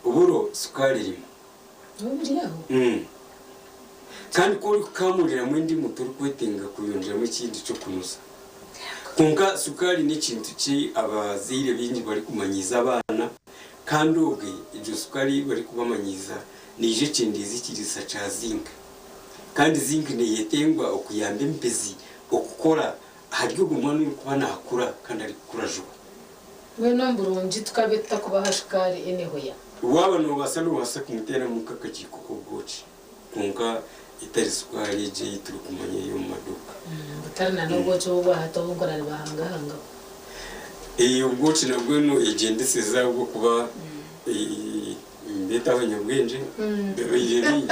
uburo sukari uburiyaho kandi ko uri kukamurira mwindi muto uri kwetenga kuyongeramo ikindi cyo kunuza kunga sukari ni ikintu ki abazire bindi bari kumanyiza abana kandi ubwe ibyo sukari bari kubamanyiza nije kindi zikirisa cha zinc kandi zinc ne yetengwa okuyamba impezi okukora haryo gumwana uri kubana hakura kandi ari kurajuba we nomburungi tukabita kubaha sukari enehoya waba no basa no basa kumutera mu kakakiko ko goci kunga itari sukari je ituru kumanya yo maduka butarana no goci wo bahato ngora bahanga ubwoci nabwo no egendese zabwo kuba ndeta abanyabwenje bebeyeri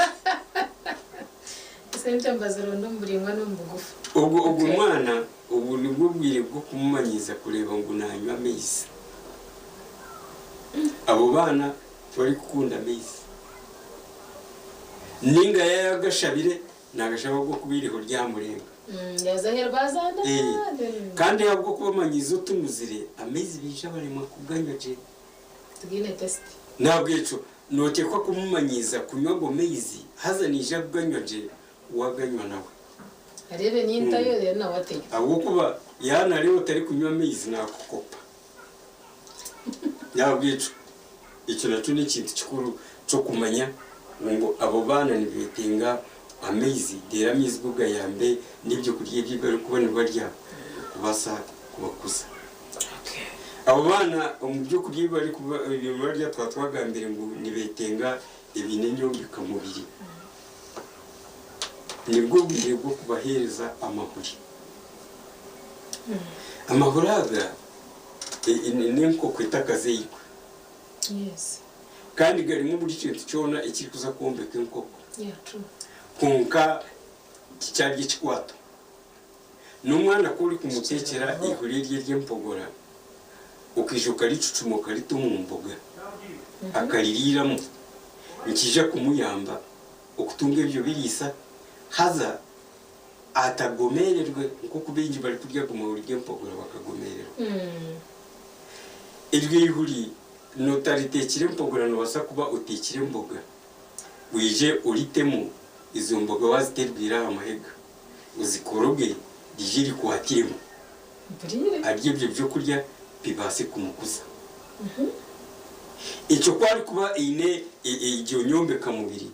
sente mbazero ndumburimwa numbugufu ubwo mwana ubu nibwo bwire bwo kumumanyiza kureba ngo nanywa amezi abo bana bari gukunda amezi ninga yagashabire nagashaba bwo kubiriho ryamurenga yazahera bazana kandi yabwo kubamanyiza utumuzire amezi bisha barimo kuganyaje tugine test nabweco note kwa kumumanyiza kunywa ngo mezi hazanije bwanyaje waganywa nawe arebe ninta yo rero na wateye abo kuba yana rero tari kunywa mezi nakukopa nabweco icyo naco ni ikintu kikuru cyo kumanya ngo abo bana nibetenga amezi dera mizi bwa yambe nibyo kurya by'ibyo kubona barya kubasa kubakuza abo bana mu byo kurya bari kuba barya twatwagambire ngo nibetenga ibinenyo bikamubiri nibwo bwiye bwo kubahereza amahuri amahuraga nenko kwitakaze yiko yes kandi garimo buri kintu cyona ikiri kuza kumbeka nkoko true kunka cyarye kikwato n'umwana kuri kumutekera ihuri rye ry'empogora ukijuka ricucumuka ritumumboga akaririramo ikija kumuyamba okutunga ibyo birisa haza atagomererwe nko kubengi bari kurya kumahuri ry'empogora bakagomererwa iryo ihuri notaritekire mpogora no basa kuba utekire mboga wije uritemo izo mboga waziterbira amahega uzikoroge dijiri kuhatiremo arye byo kurya bibase kumukuza icyo kwari kuba ine igiyo nyombeka mubiri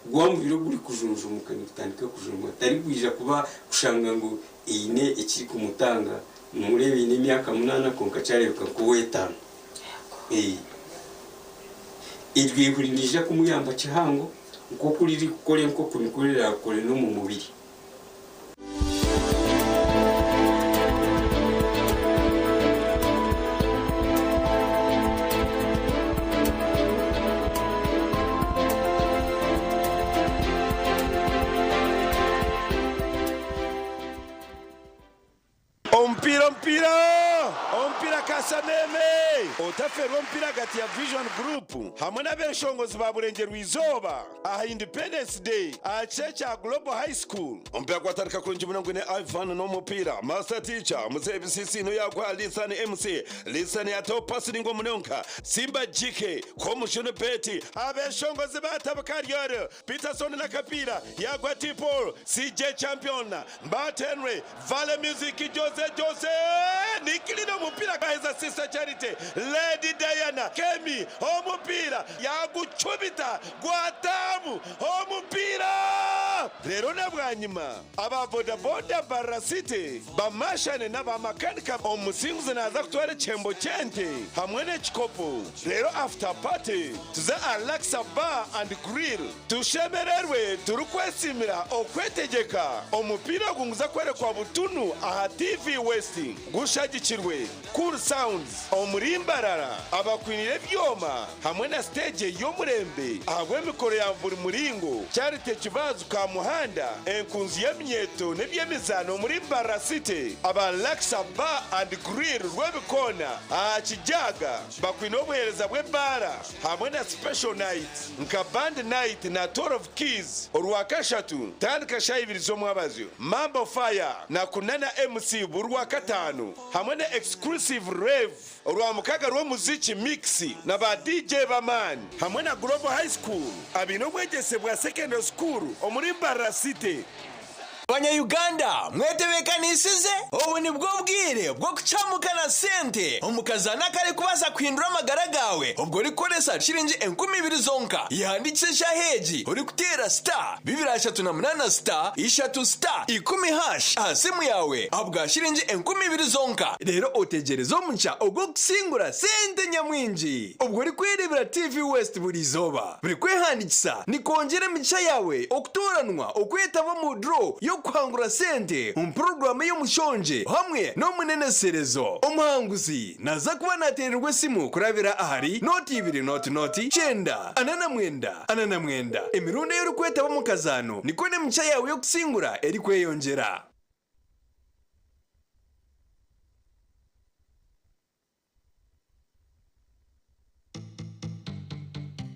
gwambiro guri kujunjumuka nitandika kujunjumuka tari gwija kuba kushanga ngo ine ikiri kumutanga murebe ine myaka 8 konka cyareka kuwetana irwi burinije kumuyamba cyahango uko kuri gukora nko kumikorera akore no mu mubiri ompira kasameme otaferwa ompira gati ya Vision Group hamwe n'abeshongozi ba Burengero Izoba aha Independence Day achecha Global High School ompira kwatarika kurungi munango ne Ivan no mupira master teacher muzebi sisino yakwa Lisan MC Lisan ya top passing ngo munonka Simba JK komushone beti abeshongozi batabakaryore Peterson na kapira yakwa Tipol CJ champion Mbatenwe Vale Music Jose nikilino mupira kaheza sister Charity Lady Diana Kemi omupira yagucubita gwatamu omupira rero nabwanyuma aba boda barasite bamashane n'abamakanika omusinguze naza kutwara chembo chente hamwe n'ekikopo rero after party tuza Alexa Bar and Grill tushemererwe turukwesimira okwetegeka omupira gunguza kwerekwa butunu aha TV West gushagikirwe Cool Sounds omurimbarara abakwinire byoma hamwe na stage y'omurembe ahagwe mikoro ya buri muringo cyarite kibazo ka muhanda enkunzi y'emyeto n'ebyemizano muri Barra City aba Alexa Bar and Grill rwebikona akijaga bakwine obuhereza bwe bara hamwe na special night nka band night na tour of keys orwakashatu tandika shayibiri zo mwabazyo Mambo Fire na kunana MC burwa katanu hamwe na exclusive rave Rwamukaga rw'umuziki mix na ba DJ bamani hamwe na Global High School abino mwegese bwa secondary school omuri Mbarara City. Abanyayuganda mwetebekanisize ubu ni bwo bwire bwo kucamukana sente umukazana kare kubasa kwindura amagara gawe ubwo uri koresa shiringi 20,000 zonka yandikisha heji uri kutera star 238 star 3 star 10 hash asimu yawe abwa shiringi 20,000 zonka rero otegereza omuncha ubwo kusingura sente nyamwinji ubwo uri kwirebera TV West buri zoba buri kwehandikisa ni kongera micha yawe okutoranwa okwetaba mu draw yo kwangura sente programu y'umushonje hamwe no muneneserezo umuhanguzi naza kuba natererwe simu kurabira ahari noti 2 noti chenda anana mwenda emirundi yo kwetaba mu kazano niko ne micha yawe yo kusingura eri kweyongera.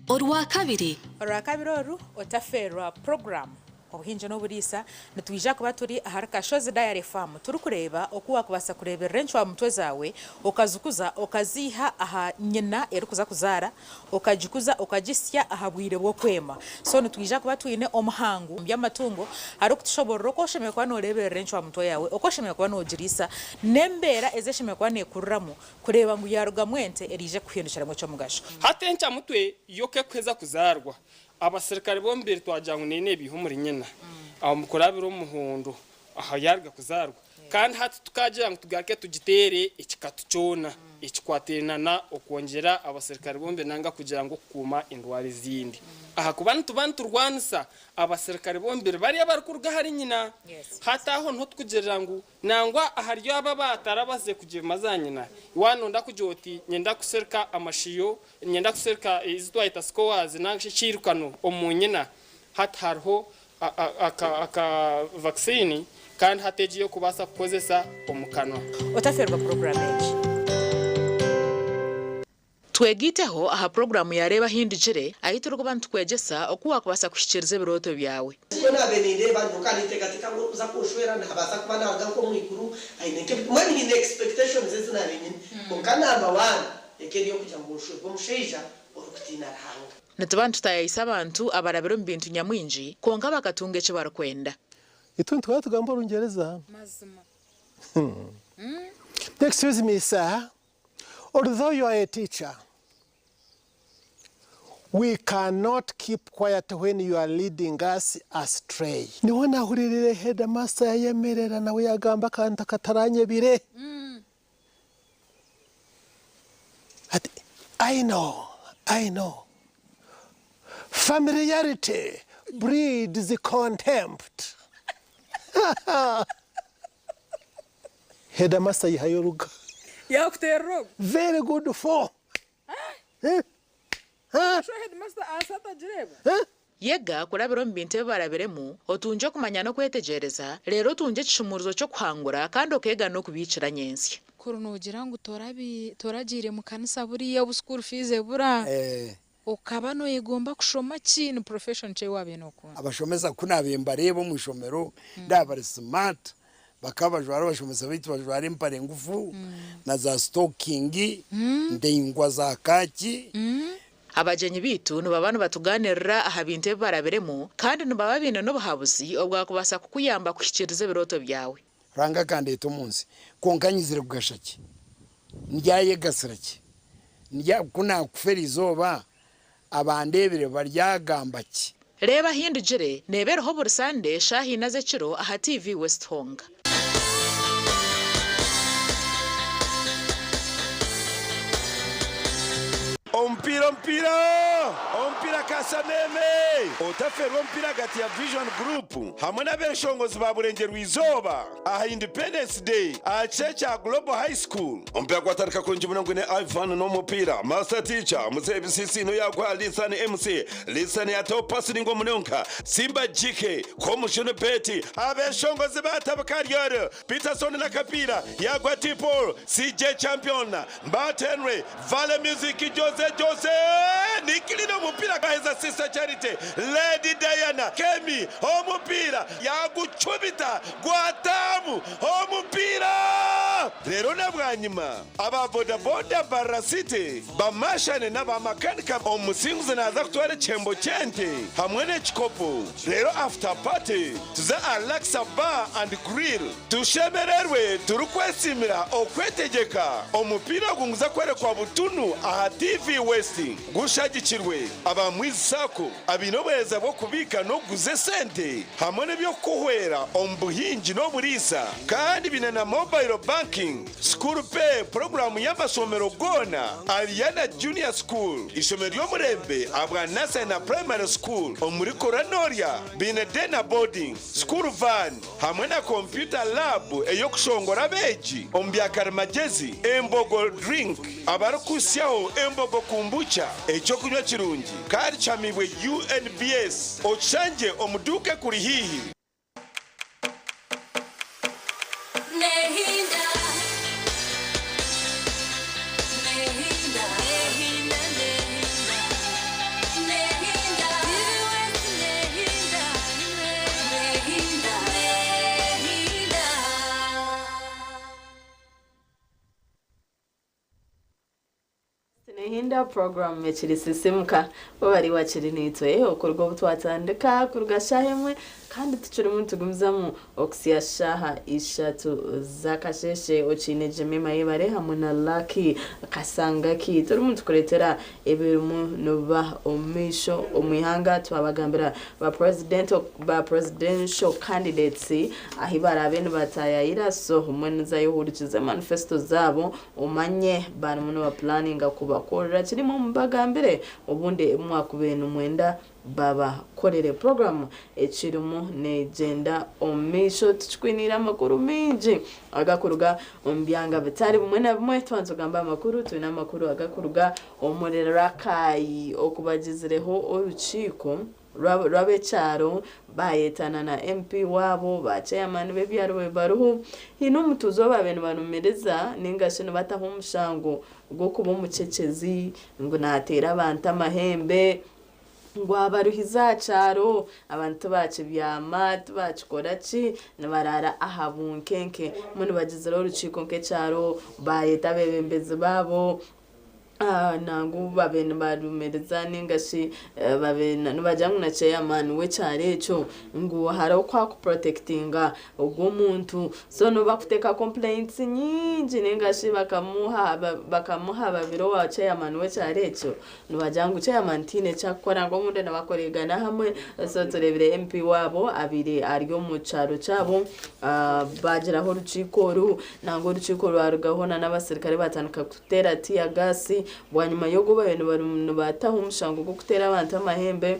Orwa kabiri oru otaferwa program obuhinja n'oburisa nitwija kuba turi ahari Kashozi Dairy Farm turi kureba okuwa kubasa kureba renchwa mutwe zawe okazukuza okaziha aha nyina eri kuza kuzara okajikuza okajisya aha bwire bwo kwema so nitwija kuba twine omuhangu by'amatungo ari kutushoborera okosheme kwa no rebe renchwa mutwe yawe okosheme kwa no girisa nembera ezesheme kwa ne kurramu kureba ngu yaruga mwente erije kuhindukira mu cyo mugasho hatencha mutwe yoke kweza kuzarwa abasirikare bombere twajyangu nene bihumuri nyina aho mukorabiro umuhondo aho yarga kuzarwa kandi hati tukagira ngo tugake tugitere ikikatucona ikikwatenana okongera abasirikare bombe nanga kugira ngo kuma indwari zindi aha kubantu turwanisa abasirikare bombere bari abarukurga hari nyina hata aho nto tukugerera ngo nangwa ahari aba batarabaze kugira mazanyina wano ndakujoti nyenda kuserka amashiyo nyenda kuserka izitwaita scores nangishirukano omunyina hata harho aka vaccine kandi hateji yo kubasa kukozesa omukanwa otaferwa program twegiteho aha program yareba hindijire ahituru kubantu kwegesa okuwa kubasa kushikirize biroto byawe kona beninde bantu kandi tekatika ngo uza kushwera ntabasa kuba nanga ko mwikuru ayineke mwani in expectations ezina benyine mukana aba 1 ekeri yo kujya mu shwe bo musheja okutina rahanga nitubantu tayisa abantu abarabiro mbintu nyamwinji konga bakatunge cyo barakwenda ituntu twatugamba urungereza mazima excuse me sir, although you are a teacher, we cannot keep quiet when you are leading us astray. Niwana huririre headmaster yemerera nawe yagamba kanta kataranye bire. I know. Familiarity breeds contempt. Headmaster yayoruga. Yakutero. Very good for. Headmaster asata jireba. Yega kurabiro mbinte barabiremu otunje kumanya no kwetegereza rero tunje cishumuruzo cyo kwangura kandi okega no kubicira nyensi kurunogira ngo toragire mu kanisa buriya bu school fees bura ukaba no yegomba kushoma kintu profession cye wabe no ko abashomeza kunabemba rebo mu shomero ndabari smart bakabajwara bashomeza bitu bajwara impare ngufu na za stocking ndengwa za kaki abajenyi bitu nubabana batuganirira aha binte barabiremo kandi nubababina no buhabuzi obwa kubasa kukuyamba kushikiriza biroto byawe ranga kandi eto munsi konkanyizire kugashaki ndyaye gasiraki ndya kuna kufera izoba abandebere baryagambaki reba hindijire nebereho bursande shahi naze ciro aha TV West Honga Ompira Kasameme otaferwa ompira gati ya Vision Group hamwe n'abeshongozi ba burengerwa izoba aha Independence Day aha checha Global High School ompira kwatarika konje munangwene Ivan no mupira master teacher muzebi Sisiimuka yakwa Listen MC Listen ya top passing ngo munonka Simba Jike ko mushone beti abeshongozi batabakariyo Peterson na kapira yakwa Tipol CJ champion Mbatenwe Vale Music Jose nikilino mupira kaheza sister Charity Lady Diana Kemi omupira yaguchubita gwatamu omupira rero nabwanyuma aba bodaboda barasite bamashane n'abamakanika omusinguzi naza kutwara chembo chente hamwe n'ekikopo rero after party tuza Alexa Bar and Grill tushemererwe turukwesimira okwetegeka omupira gunguza kwerekwa butunu aha TV West gushagikirwe abamwizi sako abinobeza bwo kubika no guze sente hamwe n'ebyo kuhwera ombuhingi no burisa kandi binana mobile banking school pay program y'amasomero gona Aliana Junior School ishomero ry'omurembe abwa nasa na primary school omuri Koranoria binedena boarding school van hamwe na computer lab eyokushongora beji ombyakarmagezi embogo drink abarukusyaho embogo kumbucha ekyo kunywa kirungi kandi chamibwe UNBS ochanje omuduke kuri hihi Hinda program mechiri Sisiimuka bari wakiri nitwe okorwa butwatandika kurugashahemwe kandi tucuri muntu tugumzamu oksiya shaha ishatu zakasheshe ochine Jemimah Ayebare hamwe na Lucky Kasangaki turi muntu kuretera ebirumu noba omisho omwihanga twabagambira ba presidential candidates ahibara abene batayayira so umwenza yohurikize manifesto zabo umanye bana no planning kubakorera kirimo mbagambire ubundi mwaka bene mwenda baba korere program ekirimu negenda omisho tukwinira amakuru mingi agakuruga ombyanga bitari bumwe na bumwe twanzugamba amakuru tuna amakuru agakuruga omurera kai okubagizireho oruchiko rwabecharo bayetana na MP wabo ba chairman bebyaro baruhu hino mutuzo babene banumereza ningashino bataho umushango gwo kuba umucecezi ngo natera abantu amahembe ngo abaruhiza cyaro abantu bacu byama tubakora ki nabarara ahabunkenke mune bagizero ruciko nke cyaro bayeta bebembeze babo nangu babene barumereza ningashi babene nubajyangu na chairman we cyarecho ngo haro kwa protectinga ubwo muntu so no bakuteka complaints nyingi ningashi bakamuha babiro wa chairman we cyarecho nubajyangu chairman tine cyakora ngo munde nabakoregana hamwe so turebere MP wabo abiri aryo mu cyaro cyabo bagiraho rucikoru nango rucikoru arugahona n'abasirikare batanuka kutera tia gasi bwanyuma yo guba bene barumu bataho umushango go kutera abantu amahembe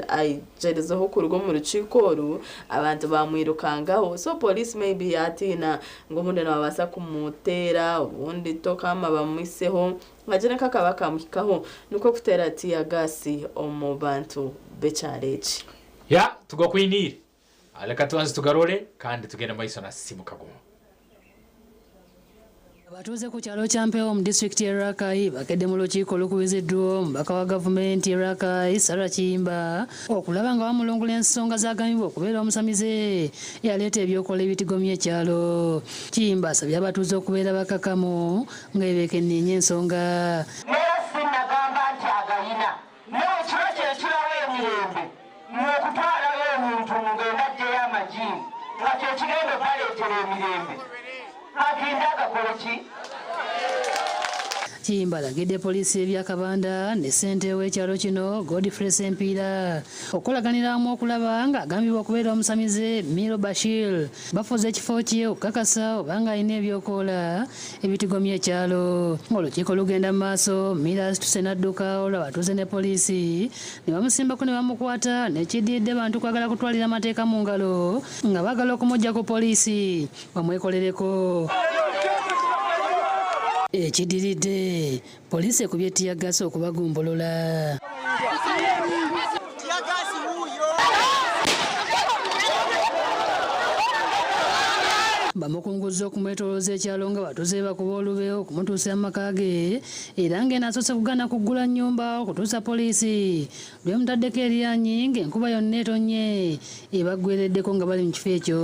ajerezeho kurugo mu rucikoru abantu bamwirukangaho so police maybe atina ngo munde nabasa kumutera ubundi tokama bamwiseho ngajene kakaba kamukikaho nuko kutera tia gasi omu bantu becharechi ya tugokwinira aleka tuanze tugarore kandi tugenda maiso na Sisiimuka gumo Abatuze ku kyalo kya Mpewo mu district ya Rakai bakedde mu lukiiko olukubiziddwa omubaka wa gavumenti ya Rakai Sarah Chimba okulaba nga bamulungula ensonga zagambibwa okubeera omusamize yaleeta ebyokola ebitigomya ekyalo. Chimba asabye abatuze okubeera bakakamu nga beekenneenye ensonga. Naye sinnagamba nti agayina naye kiro kyekirawo emirembe n'okutwalayo omuntu ngenda ajjeyo amagini nga kyekigenda baleetera emirembe. Chimba alagidde poliisi ebyakabanda ne ssentebe w'ekyalo kino Godfrey Sempiira okulaganira wamu okulaba nga agambibwa okubeera omusamize Miro Bashir bafuza ekifo kye okukakasa obanga alina ebyokola ebitigomya ekyalo. Olukiiko lugenda mu maaso Miro asituse n'adduka olwo abatuuze ne poliisi ne bamusimbako ne bamukwata nekiddidde bantu kwagala kutwalira amateeka mu ngalo nga baagala okumujja ku poliisi bamwekolereko. Ekidiridde poliisi ekubye tiyagasi okubagumbolola. Bamukunguzza okumwetolooza ekyalo nga batuze bakuba olube okumutuusa mu maka ge era ng'eno asoose kugana kuggula nnyumba okutuusa poliisi lwe mutaddeko eryanyi ng'enkuba yonna etonye ebaggwereddeko nga bali mu kifo ekyo.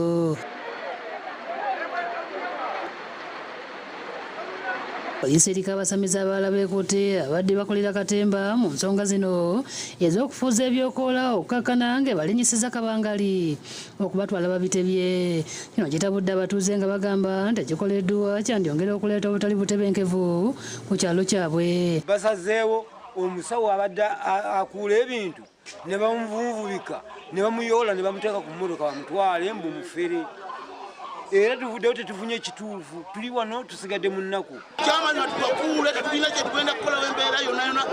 Poliisi eriko abasamize abalala beekutte abadde bakolera katemba mu nsonga zino ez'okufuuza ebyokola okukakkana ng'ebalinyisiza kabangali okubatwala babitebye. Kino kitabudde abatuuze nga bagamba nti ekikoleddwa kyandyongera okuleeta obutali butebenkevu ku kyalo kyabwe. Basazeewo omusawo abadde akuula ebintu ne bamuvunvubika ne bamuyoola ne bamuteeka ku mmotoka bamutwale mbu mufere. Era tuvuddewo tetufunye ekituufu, tuli wano tusigadde mu nnaku. Kyamanya tubakuule tetulina kye tugenda kukolawo embeera yonna yonna.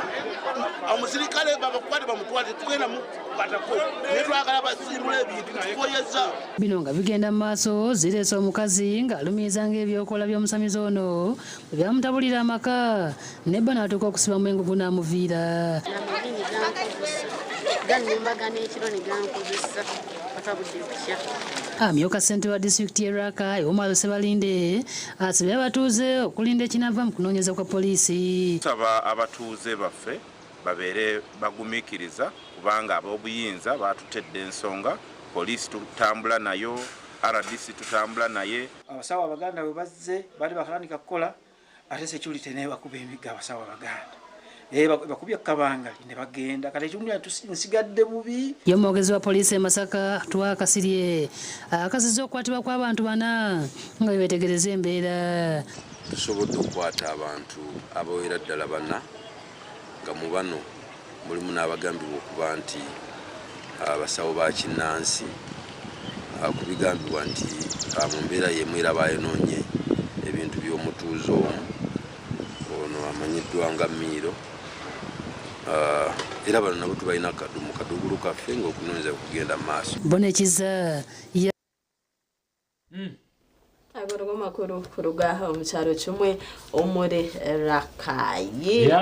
Omusirikale babakwate bamutwale tetugenda mukwatako naye twagala basimbula ebintu tukoyeza. Bino nga bigenda mu maaso zireese omukazi ng'alumiiza ng'ebyokola by'omusamize ono bwe byamutabulira amaka nebba n'atuuka okusibamu engugu n'amuviira. Amyuka ssente wa disitulikiti y'Eraka Omaro Sebalinde asabye abatuuze okulinda ekinava mu kunoonyeza kwa poliisi. Tusaba abatuuze baffe babeere bagumiikiriza kubanga ab'obuyinza baatutedde ensonga, poliisi tutambula nayo, RDC tutambula naye. Abasawo Abaganda bwe bazze baali bakalanika kukola ate security naye bakuba emigga abasawo Abaganda. Bakubye kabangali ne bagenda kale ekitundu nsigadde bubi. Ye omwogezi wa poliisi e Masaka twakasirye akasizza okukwatibwa kw'abantu bana nga bebetegereza embeera. Tusobodde okukwata abantu abawera ddala bana nga mu bano mulimu n'abagambibwa okuba nti abasawo ba kinnansi kubigambibwa nti mu mbeera y'emu era bayonoonye ebintu by'omutuuze omu ono amanyiddwa nga Miiro. Era bano nabo tubalina mu kadugulu kaffe ng'okunoonyeza kugenda mu maaso. Bonekiza agorwa makuru kurugaha omukyalo kimwe omuri Rakayi.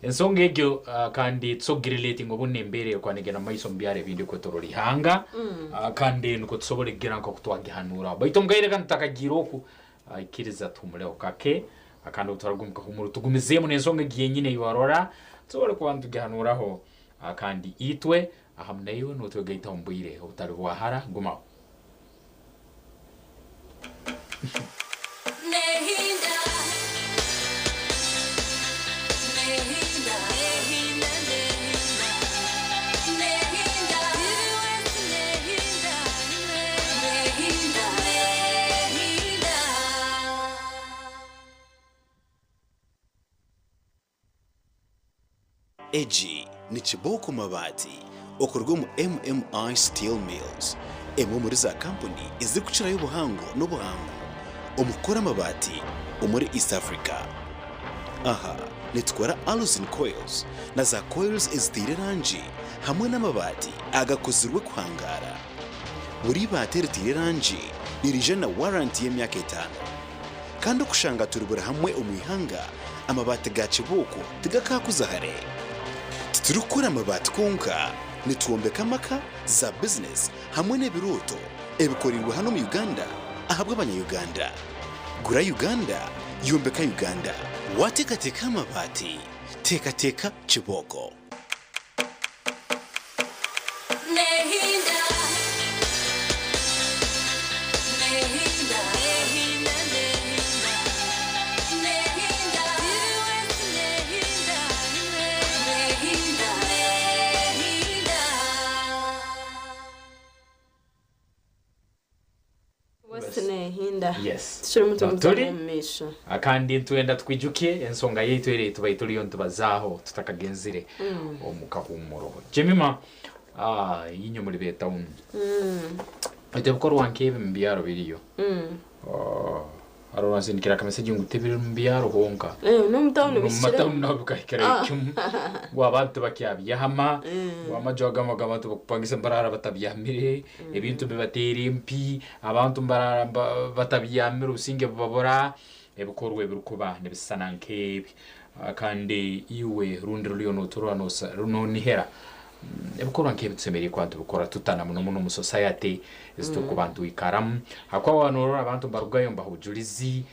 Ensonga egyo kandi tsogirelating obunne embeera ekwanigera maiso mbyara ebindi kwetoro lihanga kandi nuko tusobole kugira nko kutwagihanura baito mgaire ntakagira oku ikiriza tumuleo kake akandi utaragumka kumuru tugumizemo n'ensonga giyenyine yiwarora tusobole kubantu gihanuraho kandi itwe ahamnayo notwegaita ombwire utari wahara gumao. Egi ni Kiboko Mabati okorwa mu MMI Steel Mills emwe muri za kampuni eziri kucirayo ubuhango n'ubuhango omukora amabati omuri East Africa. Aha nitwara alusin coils na za coils ezitire rangi hamwe n'amabati agakozirwe kuhangara. Buri bati ritire rangi nirije na warranty y'emyaka 5 kandi okushanga turibura hamwe omwihanga amabati ga Kiboko tigakakuzahare. Turukura amabati konka nitwombeka amaka za business hamwe n'ebiroto ebikorirwa hano mu Uganda ahabwa abanya-Uganda. Gura Uganda, yombeka Uganda. Watekateka amabati, tekateka Kiboko. Yes. Akandi tuenda tukwijukie ensonga yetu ere tubaitulio ntubazaho tutakagenzire omukahumuro. Jemimah inyo muri beta un. Ate bukorwa nkebe mbyaro biriyo. Arona sinikira kameseji ngutebire mbyaro honka. No mutawno bisira. Mutawno nabukahikira icyum. Wabantu bakyabiyahama, wamajoga magamato bakupangisa mbarara batabyamire, ebintu bibatera mpi, abantu mbarara batabyamire usinge babora, ebukorwe birukuba nebisana nkebe. Kandi iwe rundi rulio notorano runo nihera. Ebukorwa nkebe tsemeri kwantu bukora tutana muno mu society esto kubantu ikaram. Hakwa wanorora abantu barugayo mbahujulizi,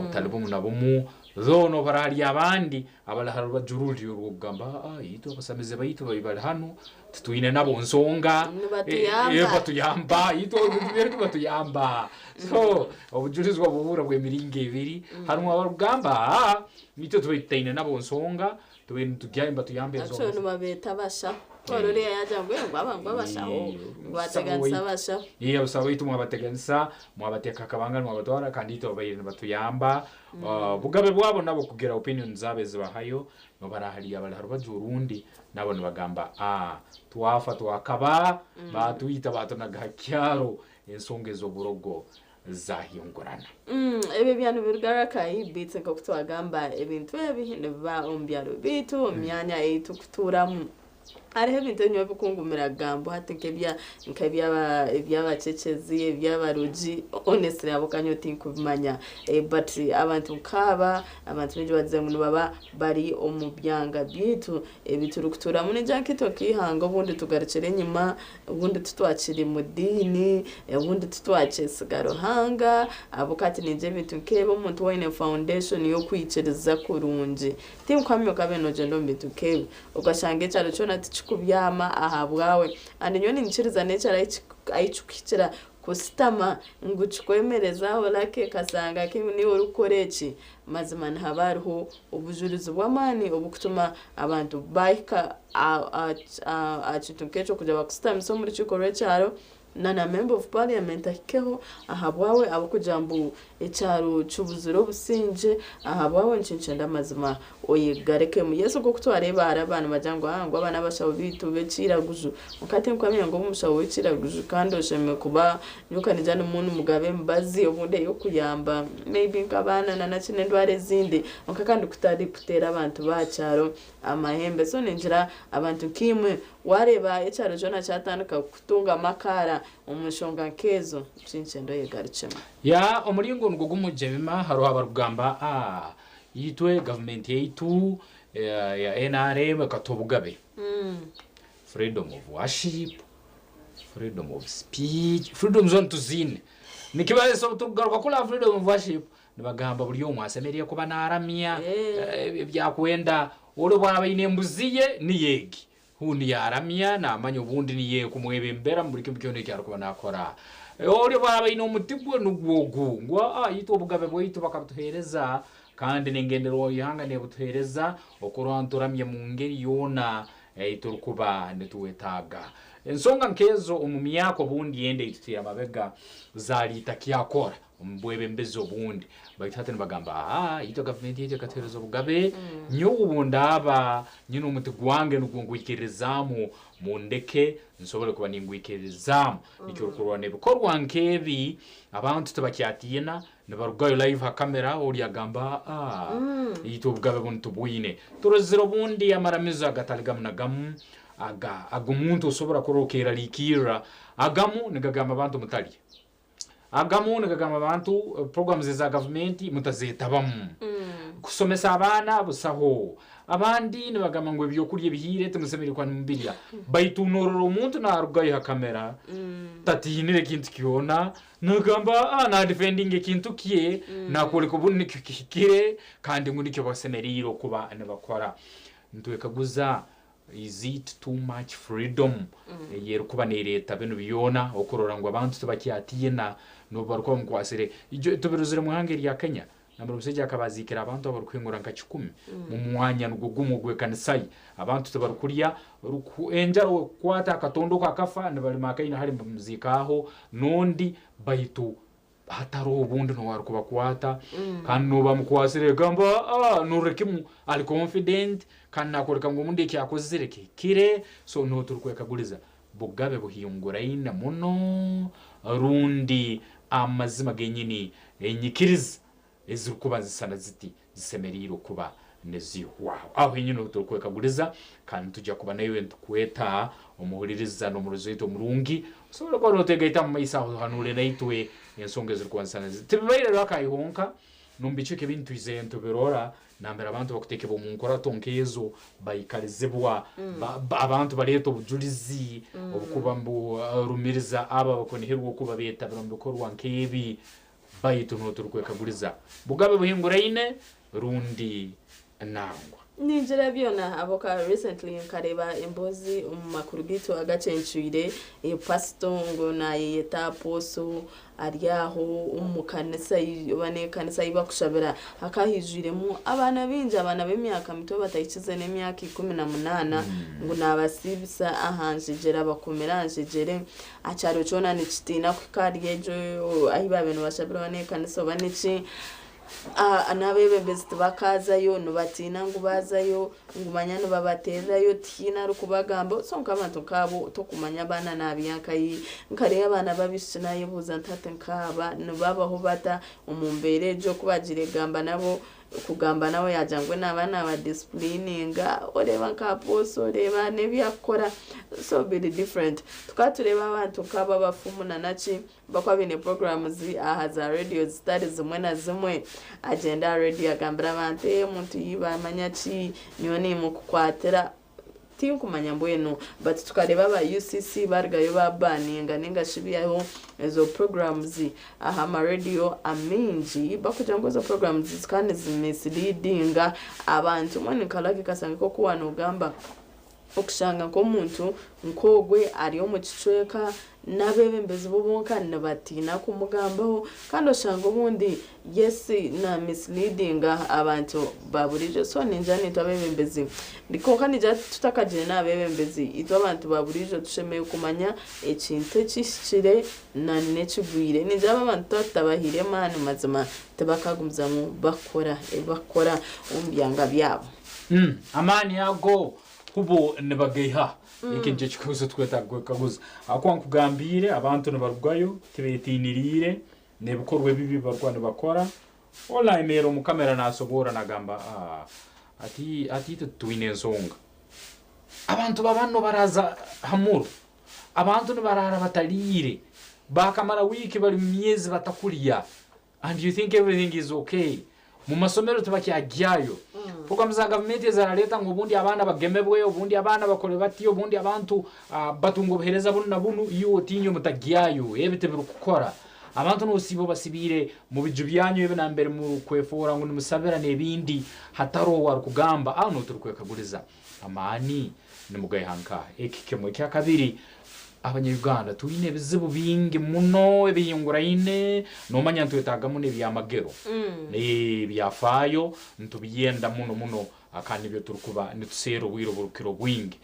utalibu munabumu zono barahari abandi abalahari bajururi urugamba yito basameze bayito babali hano tutuine nabo nsonga batuyamba yito batuyamba so obujurizwa buhura bw'emiringo ebiri harimo abarugamba nito tubitaine nabo nsonga tujyamba tuyambe nsonga actually babeta basha korore yaja ngo abashaho bateganisa basha usaba itu mwabateganisa mwabateka kabanga mwabatwara kandi to bayine batuyamba bugabe bwabo nabo kugira opinion zabe zibahayo no barahari abalahari bajurundi nabo nibagamba twafa twakaba batuyita batonaga kyaro ensonga zo burogo zahiyongorana ebe byano birgaraka ibitse ko kutwagamba ebintu ebihinde ba ombyaro bitu myanya yitu kuturamu hariho ibintu nyo bikungumira gambo hati nk'ebyabacecezi ebyabarugi honestly abo kanyoti nkubimanya but abantu nkaba abantu nje baze ngo baba bari omubyanga bitu ebituru kutura mune jankito kihanga ubundi tugarukire nyuma ubundi tutwakiri mu dini ubundi tutwace sigaro hanga abo kati nije bitu nkebo umuntu wine foundation yo kwicereza kurunje tinkwamyo kabeno jendo bitu kebo ugashange cyaro cyo kubyama ahabwawe andi nyoni nchiriza nature ayichukitira kusitama nguchikwemereza olake Kasangaki ni urukoreki mazima nhabariho ubujurizi bw'amani obukutuma abantu baika achitunkecho kuja bakusitama so muri chikorecyaro nana member of parliament akikeho ahabwawe abukujambu ecyaro cyubuziro businje ahabwawe nshinchenda mazima oyegareke mu Yesu ko kutwareba arabana bajango ngo abana bashawo bitu beciraguju mukate nkwamye ngo umushawo weciraguju kandi osheme kuba nyukanijana umuntu mugabe mbazi obundi yo kuyamba maybe nkabana na nakine ndware zindi kandi kutari kutera abantu bacyaro amahembe so ninjira abantu kimwe wareba ecyaro jona cyatanduka kutunga amakara umushonga nkezo cinchendo yegaricema ya omuringo ngo gumujema haro abarugamba yitwe government yaitu ya NRM katobugabe freedom of worship, freedom of speech, freedom zone to zine nikibaye so tugaruka kula freedom of worship nibagamba buri yo mwasemereye kuba naramia byakwenda uri bwaba inembuziye ni yegi hundi yaramia na amanyo bundi ni ye kumwebe mbera muri kimwe cyone cyaro kuba nakora uri bwaba inomutibwe nugwogu ngo yito bugabe bwito bakatuhereza kandi ningendero yihangane butuhereza okuranturamye mu ngeri yona iturukuba netuwetaga ensonga nkezo umumyako bundi yende itutira mabega zalita kiyakora mbwebe mbezo bundi bayitate nibagamba ito government yeje katerezo bugabe nyo ubundaba nyino mutigwange nugungwikirizamu mundeke nsobole kuba ningwikirizamu nikirukurwa nebikorwa nkebi abantu tubakyatiyena nibarugayo live ha camera uri agamba ito bugabe buntu bwine turozero bundi amaramizo agataligamu nagamu agumuntu usobora kurokera likira agamu nigagamba abantu mutali agamu nigagamba abantu programs za government mutazetabamu kusomesa abana busaho abandi nibagamba ngo ibyo kurye bihire tumusemere kwa mbirya bayitunurura umuntu narugaye ha camera tatinire kintu kiona nagamba na defending ikintu kiye nakole kubuni kikire kandi ngo nicyo basemeriro kuba nabakora ntwekaguza is it too much freedom yero kuba ne leta beno biyona okurora ngo abantu tubakyatiyena no barko mkwasire ijo tubiruzire mu hangeri ya Kenya namro museje akabazikira abantu abarukwingura nka 10 mu mwanya n'ugugumugwe kanisai abantu tubarukuriya enjaro kwata akatondo kakafa nibali makaina hari muzikaho nondi bayitu hataro ubundi no warukuba kwata kandi no bamukwasire gamba nurekimu ali confident kandi nakoreka ngo mundi cyakozireke kire so no turukwekaguliza bugabe buhiyungura ina muno rundi amazima genyini enyikiriza ezirukuba zisana ziti zisemeriro kuba nezi wow aho nyine turukwekaguliza kandi tujya kuba nayo ntukweta umuhuririza no muruzeto murungi so ko rotegaita mu isaho hanure naitwe ensonga zirukwansana tibaire rakayihonka numbicike bintu izento berora nambera abantu bakuteke bo munkora tonkezo bayikalizebwa abantu bareto bujulizi obukuba mbu rumiriza aba bakoniherwa kuba beta bikorwa nkebi bayitu no turukwekaguliza bugabe buhingura ine rundi nangwa ninjira byona aboka recently nkareba embozi makuru gitu agacencuire pastor ngo na yeta poso aryaho umukanisa bane kanisa ibakushabira akahijiremo abana binje abana b'imyaka mito batayikize n'imyaka 18 ngo nabasibisa ahanjegera bakomeranjegere acaro cona nikitina kukariyejo ahiba beno bashabira bane kanisa baneki anabebe best bakazayo no batina ngo bazayo ngumanya no babaterayo tina rukubagamba sonka abantu kabo to kumanya bana nabiyakayi nkare abana babishina yebuza ntate nkaba no babaho bata umumbere jo kubagire gamba nabo kugamba nawe yajangwe n'abana ba disciplininga oreba nkaposo reba nebyakora so very different tukatureba abantu kaba bafumu na nachi bakwa bine programs ahaza radio studies zimwe na zimwe agenda radio agambira abantu umuntu yiba manyachi nyoni mu kukwatira tiyo kumanya mbweno but tukareba ba UCC bargayo babaninga ninga shibiyaho ezo programs aha radio aminji bakuja ngo zo programs zikane misleadinga abantu mwana kalaki Kasangaki ko kuwa no gamba okushanga ko muntu nkogwe ariyo mu kicweka nabebe mbezi bobonka nabatina kumugambaho kandi oshanga ubundi yes na misleadinga abantu baburijo so ninjani twabebe mbezi ndiko kandi ja tutakaje nabebe mbezi ito abantu baburijo tushemeye kumanya ekinte kishire na nekigwire ninjaba abantu tabahire mani mazima tabakagumzamu bakora umbyanga byabo amani yago kubo nebageiha ikinje kikuzo twetagwe kaguza akwa nkugambire abantu nebarugwayo tibetinirire nebikorwe bibi barwana bakora online rero mu kamera nasobora nagamba ati tuine nsonga abantu babano baraza hamuru abantu nebarara batalire bakamara wiki bari myezi batakuliya and you think everything is okay mu masomero tubakyagiyayo kuko muzanga vumete zaraleta ngo ubundi abana bagemebwe ubundi abana bakore batiyo ubundi abantu batungo buhereza bunu na bunu iyo tinyo mutagiyayo ebite birukukora abantu nosibo basibire mu bijubyanyo ebe nambere mu kwefora ngo nimusabera nebindi hataro war kugamba ano turukwekaguriza amani nimugaye hanka ekikemo kya kabiri abanyarwanda tuine bizibu bingi muno ebiyunguraine no manya ntwetagamo ne byamagero byafayo ntubiyenda muno akandi byo turukuba nitusero wiro burukiro bwingi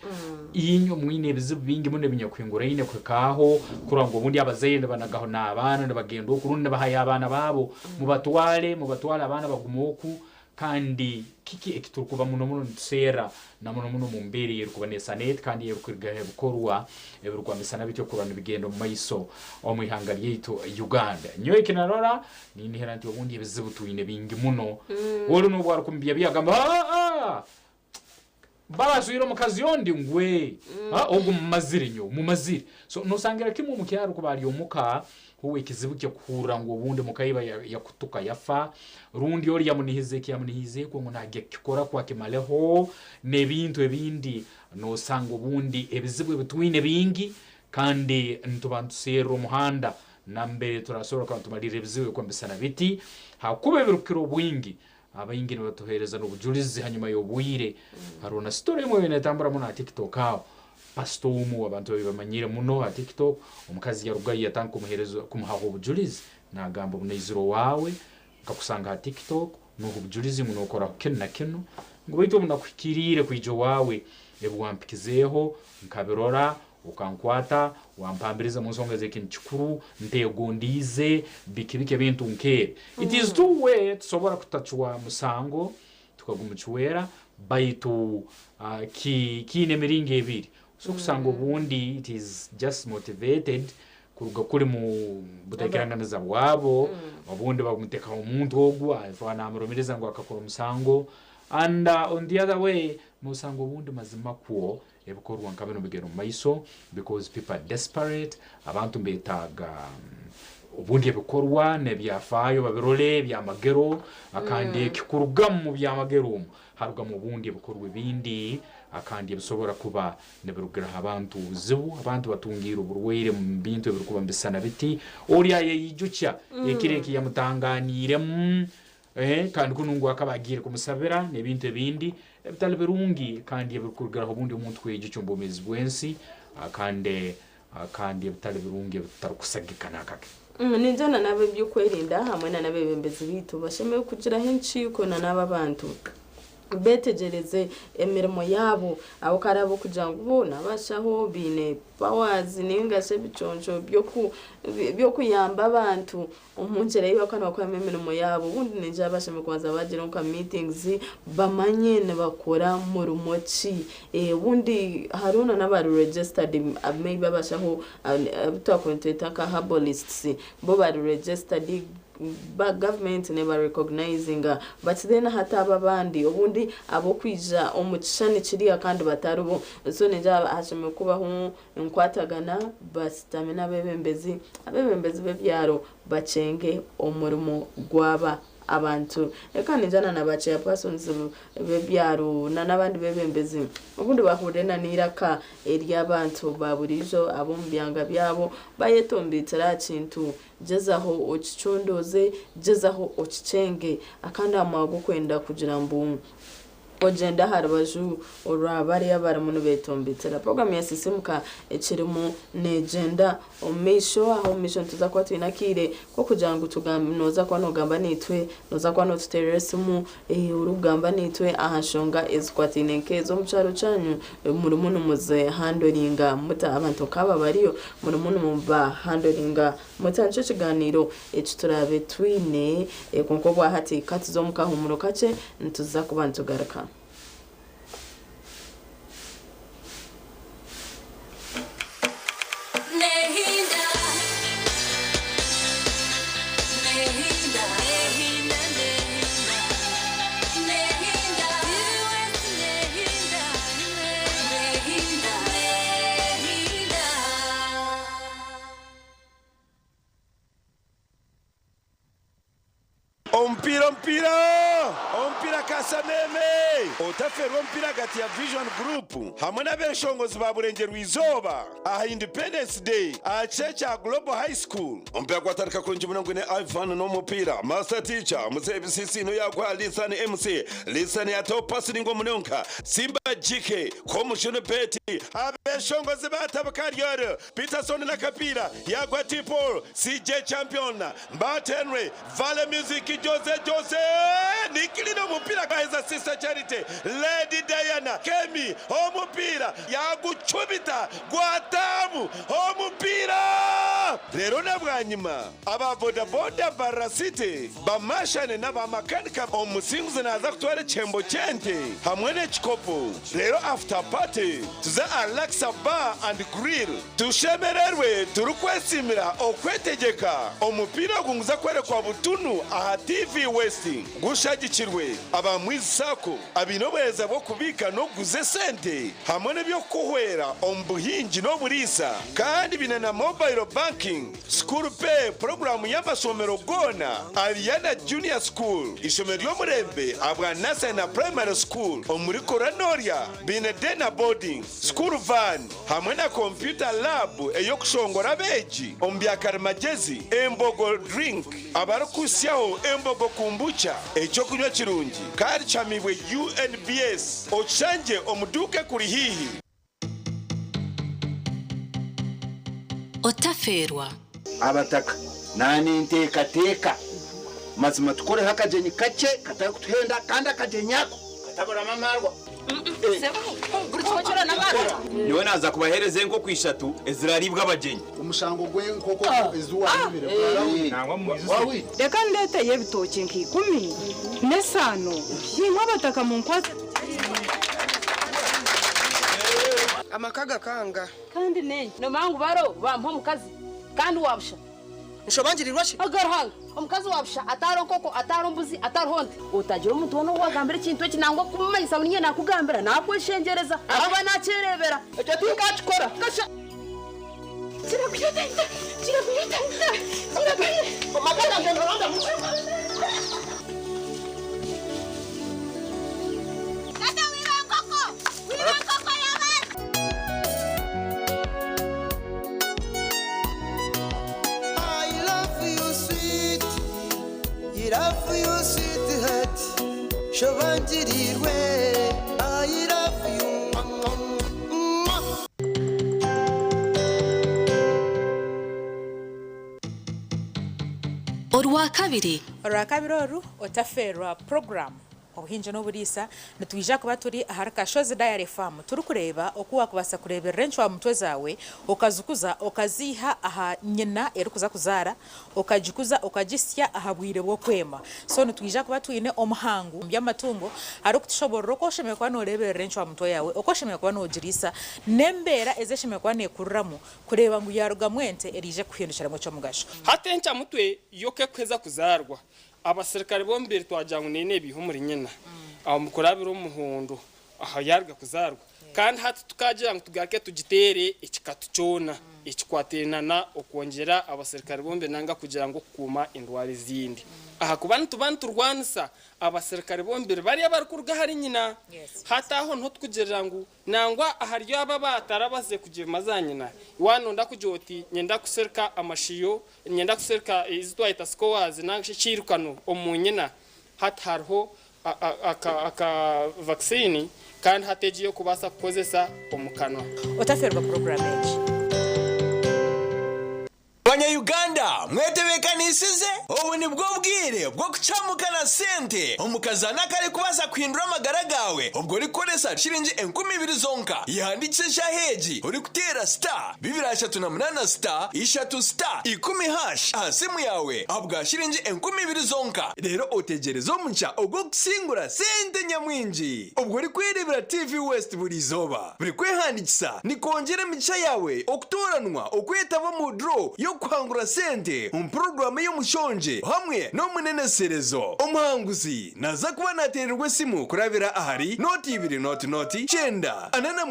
inyo mwine bizibu bingi muno binyakwinguraine kwekaho kurango bundi abazeyende banagaho nabana nabagendo kurunne bahaya abana babo mubatwale abana bagumuku kandi kiki ekiturukuba muno nsera na muno mumbere yerukubanesa net kandi yerukirgahe bukorwa ebirukwamisana bityo kurana bigendo mu maiso omwihanga ryito Uganda nyo ikinarora ni niheranti obundi ebizibu tuine bingi muno wolo no bwara kumbya byagamba barasuyiro mukazi yondi ngwe ogu mumazire nyo mumazire so no sangira kimu mukyaro kubali omuka huwe kizibu cyo kura ngo ubundi mukayiba yakutuka yafa rundi yori yamunihize ko ngunage kikora kwa kimaleho nebintu ebindi no sango bundi ebizibu bitwine bingi kandi ntubantu sero muhanda nambe turasoro kwa tumalire ebizibu ko mbisana biti hakube birukiro bwingi abayingi batuhereza no bujulizi hanyuma yo buire harona story mo inatambura muna TikTok aho pastomu abantu bamanyire muno TikTok umukazi yarugaye yatanka umuherezo kumuhaho bujulizi nagambo buneziro wawe kakusanga TikTok no bujulizi muno ukora keno ngo bito munakwikirire kwijo wawe ebwampikizeho nkabirora ukankwata wampambiriza musonga zekinchikuru ntegondize bikibike bintu nkere it is two way tusobora kutachwa musango tukagumuchwera baitu kine miringe ebiri so kusanga ubundi it is just motivated kuruga kuri mu butekerangana wabo ubundi bagumuteka umuntu ogwa afana amuromereza ngo akakora musango and on the other way musango ubundi mazima kuo ebukorwa nkabeno bigero maiso because people are desperate abantu mbetaga ubundi ebukorwa nebyafayo babirole byamagero akandi kikurugamu mu byamagero haruga mu bundi ebukorwa bindi akandi bisobora kuba nebirugira abantu zibu abantu batungira uburwere mu bintu birukuba mbisana biti oriya yijucha ekireki yamutanganire kandi kunungu akabagire kumusabira nebintu ebindi ebitali birungi kandi ebikurugiraho obundi omuntu kwejo cy'ombomezi bwensi kandi ebitali birungi ebitarukusagika nakake ninjana nabe by'ukwerinda hamwe na nabebembezi bitu bashemewe kugira henshi yuko na naba bantu betegereze emirimo yabo abo karabo kugira ngo bo nabashaho bine powers ningashe biconjo byo kuyamba abantu umunjere y'abakana bakora emirimo yabo ubundi ninja basheme kwanza bagira nka meetings bamanye ne bakora mu rumoki ubundi haruna n'abari registered maybe bashaho twakwenteta ka herbalists bo bari registered but government never recognizing but then hataba bandi ubundi abo kwija omucishani kiriya kandi batarubo so neja hashime kubaho enkwatagana basitamina abebembezi bebyaro bacenge omurimo gwaba abantu ekani njana nabache persons bebyaro nabandi bebembezi ubundi bahurena niraka eri abantu baburijo abo mbyanga byabo bayetombitira kintu jezaho okichondoze jezaho okicenge akandi amago kwenda kugira mbu ogenda harabaju orabari yabaramuntu betombitira program ya Sisiimuka ekirimo negenda omisho aho mission tuzakwa twinakire ko kugira ngo noza kwa nogamba nitwe noza kwa no tuteresimu urugamba nitwe ahashonga esquatine nkezo mucharo cyanyu muri muntu muze handlinga muta abantu kaba bariyo muri muntu mumba handlinga muta nco kiganiro ekiturabe twine konko bwa hati katizo mukahumuro kace ntuza kubantu garaka Ompira Kasameme otaferwa ompira gati ya Vision Group hamwe n'abeshongozi ba Burengero Izoba aha Independence Day achecha Global High School ompira kwatarika kunji munangu ne Ivan no mupira master teacher muzebi sisino yakwa lisani MC lisani atopasi ningo munonka Simba jike komushone beti abeshongozi batabakariyo Peterson na kapira yakwa Tipol CJ champion Mbatenwe Vale Music Jose nikilino mupira kaza sister Charity Lady Diana Kemi omupira yagucubita gwatamu omupira rero nabwanyima aba boda barasite bamashane n'abamakanika omusinguze naza kutwara chembo chente hamwe n'ekikopo rero after party tuza Alexa Bar and Grill tushemererwe turukwesimira okwetegeka omupira gunguza kwerekwa butunu aha TV Westing gushagikirwe abamwisako abinobeza bo kubika no guze sente hamwe n'ebyo kuhwera ombuhingi no burisa kandi binana mobile banking school pay program y'amasomero gona Ariana Junior School isomero y'omurembe abwa nasa na primary school omuri Koranoria binedena boarding school van hamwe na computer lab eyokushongora beji ombyakarimagezi embogo drink abarukusyaho embogo kumbucha ekyo kunywa kirungi kandi chamibwe UNBS ochanje omuduke kuri hihi otaferwa abataka nani ntekateka mazima tukore hakajenyi kake katari kutuhenda kandi akajenyako katabura mamarwa niwe naza kubahereze nko kwishatu eziraribwa abajenyi umushango gwe nkoko izuwa reka ndete yebitoke nk'ikumi nesano yinkwa abataka mu nkwase amakaga kanga kandi nenye no mangu baro bampa omukazi kandi wabusha nshobangirirwa shi agarhanga omukazi wabusha ataro nkoko ataro mbuzi ataro honte utagira umuntu wono wagambira ikintu kinangwa kumanyisa bunye nakugambira nakweshengereza aba nacerebera ecyo tukakikora gasha kirakuyotenda amakaga ngendoronda mushima Kata wirankoko I love you sweet. love you sweetheart shobangirirwe I love you Orwa kabiri oru otaferwa program obuhinja n'oburisa nitwija kuba turi aharaka shozi diary farm turi kureba okuwa kubasa kureba rencho wa mutwe zawe okazukuza okaziha aha nyina erikuza kuzara okajikuza okajisya aha bwire bwo kwema so nitwija kuba twine omuhangu by'amatungo ari kutushobora okosheme kwa no rebe rencho wa mutwe yawe okosheme kwa no jirisa nembera ezesheme kwa ne kurramu kureba ngu yaruga mwente erije kuhindukira mu cyo mugasho hatencha mutwe yoke kweza kuzarwa abasirikare bombere twajyangu nene bihumuri nyina aho mukorabira umuhondo aha yarga kuzarwa kandi hati tukagira ngo tugake tugitere ikikatucona ikikwatenana okongera abasirikare bombe nanga kugira ngo kuma indwari zindi aha kubana tubana turwanisa abasirikare bombere bari abarukurga hari nyina hata aho nto tkugira ngo nangwa aharyo aba batarabaze kugira mazanyina wano ndakujoti nyenda kuserka amashiyo nyenda kuserka izitwaita scores nangishirukano omunyina hatarho aka vaccine kandi hategiye kubasa kukozesa omukanwa otaferwa program age Banyayuganda mwetebekanisize ubu ni bwo bwire bwo kucamukana sente umukazana kare kubasa kwindura amagara gawe ubwo rikoresa shiringi 20,000 zonka yandikisha heji uri kutera star 238 star 3 star 10 hash asimu yawe abwa shiringi 20,000 zonka rero otegerezo muncha ubwo kusingura sente nyamwinji ubwo rikwirebera TV West buri zoba buri kwehandikisa ni kongera micha yawe okutoranwa okwetaba mu draw yo kwangura sente program y'umushonje hamwe no muneneserezo umuhanguzi naza kuba natererwe simu kurabira ahari noti 2 noti chenda anana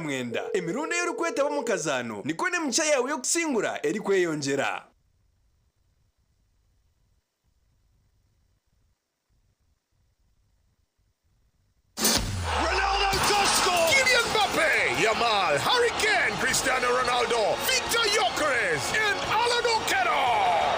mwenda emirundo y'urukweta bamukazano niko ne mcha yawe yo kusingura eri kweyongera Yamal, Hurricane, Cristiano Ronaldo, Victor Gyökeres, and Alan Oquero.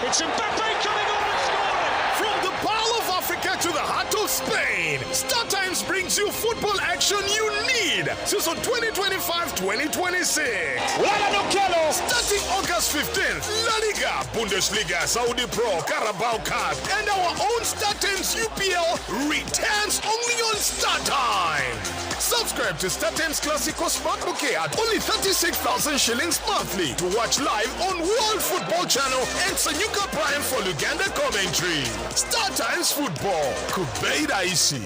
It's Mbappe coming on and scoring. From the Pearl of Africa to the heart of Spain, StarTimes brings you football action you need. Season 2025-2026. Alan Oquero. Starting August 15th, La Liga, Bundesliga, Saudi Pro, Carabao Cup, and our own StarTimes UPL returns only on StarTimes. Subscribe to StarTimes Classico Smart Bouquet at only 36,000 shillings monthly to watch live on World Football Channel and Sisiimuka Prime for Uganda commentary. StarTimes Football. Kubeida isi.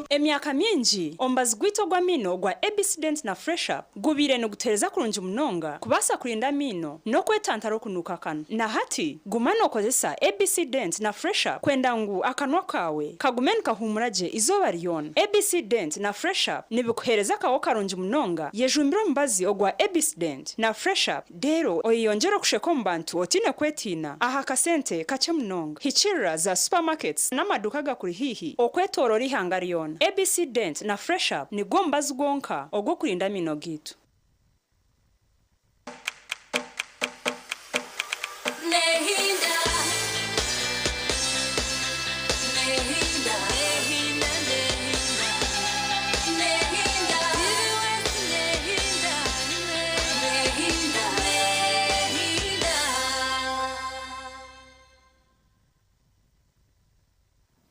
Emyaka mingi ombazi gwito gwa mino gwa Absident na Fresh Up gubire no gutereza kurunja munonga kubasa kurinda mino no kwetantara kunuka kano na hati gumano okozesa Absident na Fresh Up kwenda ngu akanwa kawe kagumen kahumuraje izoba ryona Absident na Fresh Up nibikuhereza kawo karunja munonga yejumbiro mbazi ogwa Absident na Fresh Up dero oyongera kusheko mbantu otine kwetina aha kasente kache munonga hichira za supermarkets n'amaduka gakuri hihi okwetorora ihangariona Absident na Fresh Up ni gombazi gonka ogwo kurinda mino gitu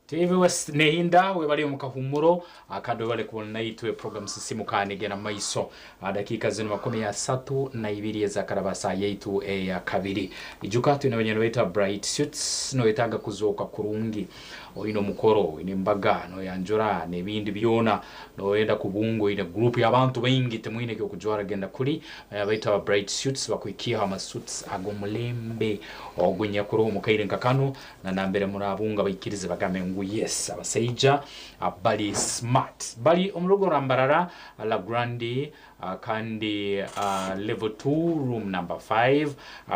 TV West nehinda we bali mu kahumuro akado bale kubona yitwe program Sisiimuka negena maiso dakika zino 32 za karabasa yetu ya kabiri ijuka tu n'abanyano bita bright suits no yetanga kuzoka kurungi oino mukoro ine mbaga no yanjura nebindi byona no yenda kubungo ine group y'abantu bengi temwine cyo kujwara genda kuri bita bright suits bakwikiha ama suits agomulembe ogunya kuro mukaire nkakano na nambere murabunga bayikirize bagame ngu yes abaseija bali smart bali omulugo rambarara la grandi kandi level 2 room number 5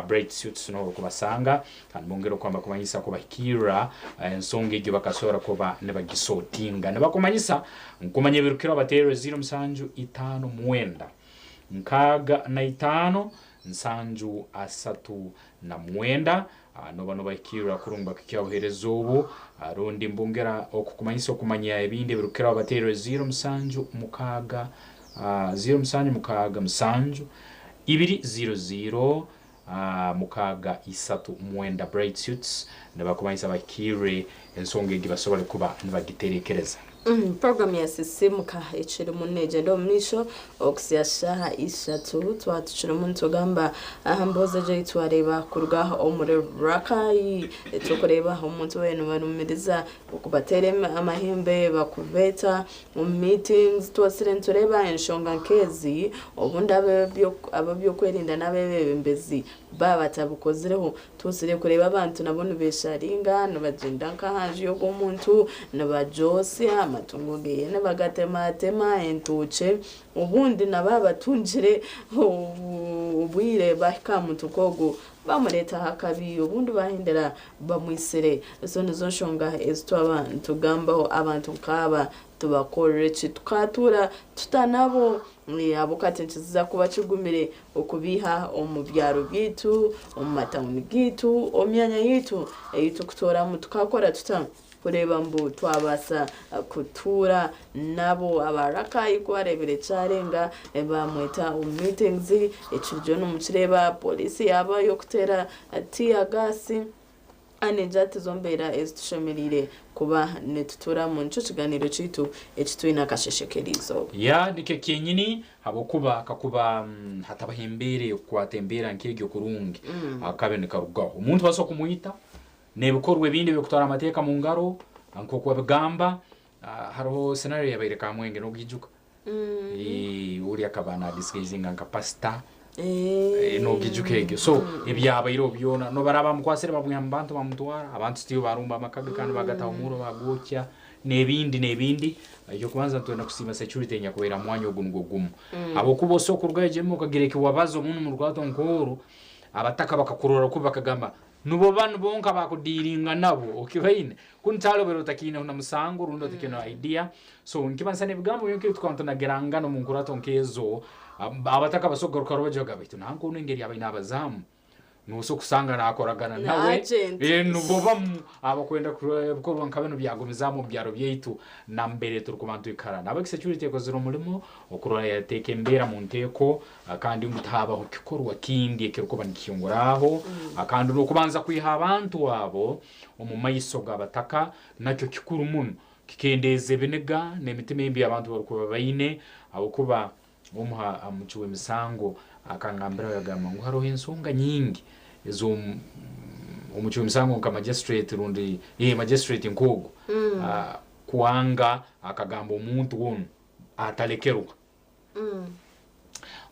bright suits no kubasanga kandi bongero kwamba kumanyisa ko bahikira ensonge gyo bakasora ko ba ne bagisotinga ne bakumanyisa nkumanye birukira batero 0 musanju 5 mwenda nkaga na 5 nsanju asatu na mwenda noba bakira kurumba kikyabuherezo ubu rundi mbongera okukumanyisa okumanya ebindi birukira abatere 0 musanju mukaga 0 musanju mukaga musanju 200 mukaga isatu mwenda bright suits nabakumanyisa bakire ensonga egibasobole kuba nibagiterekereza. Program ya Sisiimuka echiri muneje ndo mnisho okusiyasha ishatu twatuchira umuntu gamba ahamboze je twareba kuruga omure rakai tukureba umuntu wenu barumiriza ukubatere amahembe bakubeta mu meetings twasire tureba enshonga nkezi obunda ababyo kwerinda nabebembezi babatabukozireho tusire kureba abantu nabone besharinga nabagenda nkahanje yo gomuntu nabajose amatungo geye nabagatema entuche ubundi nababatungire ubwire bakamuntu kogo bamureta hakabi ubundi bahindera bamwisire so nizo nshonga abantu gambaho abantu nkaba tubakorere tukatura tutanabo abukate ntiziza kuba kigumire okubiha omubyaro bitu omumatawuni gitu omyanya yitu eyitu kutora mu tukakora kureba mbu twabasa kutura nabo abarakayi kwarebere cyarenga bamweta meetings ekiryo no mukireba polisi yaba yo kutera atiya gasi anejate zombera ezitushemerire kuba netutura mu nco kiganiro citu ekitwina kasheshekerizo ya nike kyenyini habokuba kakuba hatabahembere kwatembera nkegyo kurungi akabene karugaho umuntu baso kumuyita nebikorwe bindi bikutwara amateka mu ngaro anko kwa bigamba hariho scenario yabaire kamwenge no gijuka uri akabana disguising nka pasta no gijuka egyo so ebyabaire obyona no baraba mukwasire babuyambantu bamutwara abantu stiyo barumba makaga kandi bagata umuro bagokya nebindi yo kubanza twenda kusima security nyakwera mwanya ogungo gumu abo kuboso kurgaje mu kagireke wabazo umuntu mu rwato nkoro abataka bakakurora kuba kagamba nubo bantu bonka bakudiringa nabo okibaine kuntalo bero takina una musango rundo tikino idea so nkibansane bigambo yonke twanto nageranga no munkurato nkezo abataka basogaruka robajoga bitu nanko unengeri abaina abazamu nuso kusanga nakoragana nawe nubo bamu abakwenda kuko nkabeno byagomezamu byaro byitu na mbere turukumantu ikarana aba security yakozero mulimo okurora yateke mbera mu nteko kandi mutaba okikorwa kindi ekirukuba nikiyonguraho akandi no kubanza kwiha abantu abo omumayiso gabataka nacyo kikuru muno kikendeze benega nemitima imbi abantu barukuba bayine abukuba umuha amuciwe misango akangambira yagama ngo haro ensonga nyingi ezo umuciwe misango nka magistrate rundi magistrate nkogo kuanga akagamba umuntu wonu atalekerwa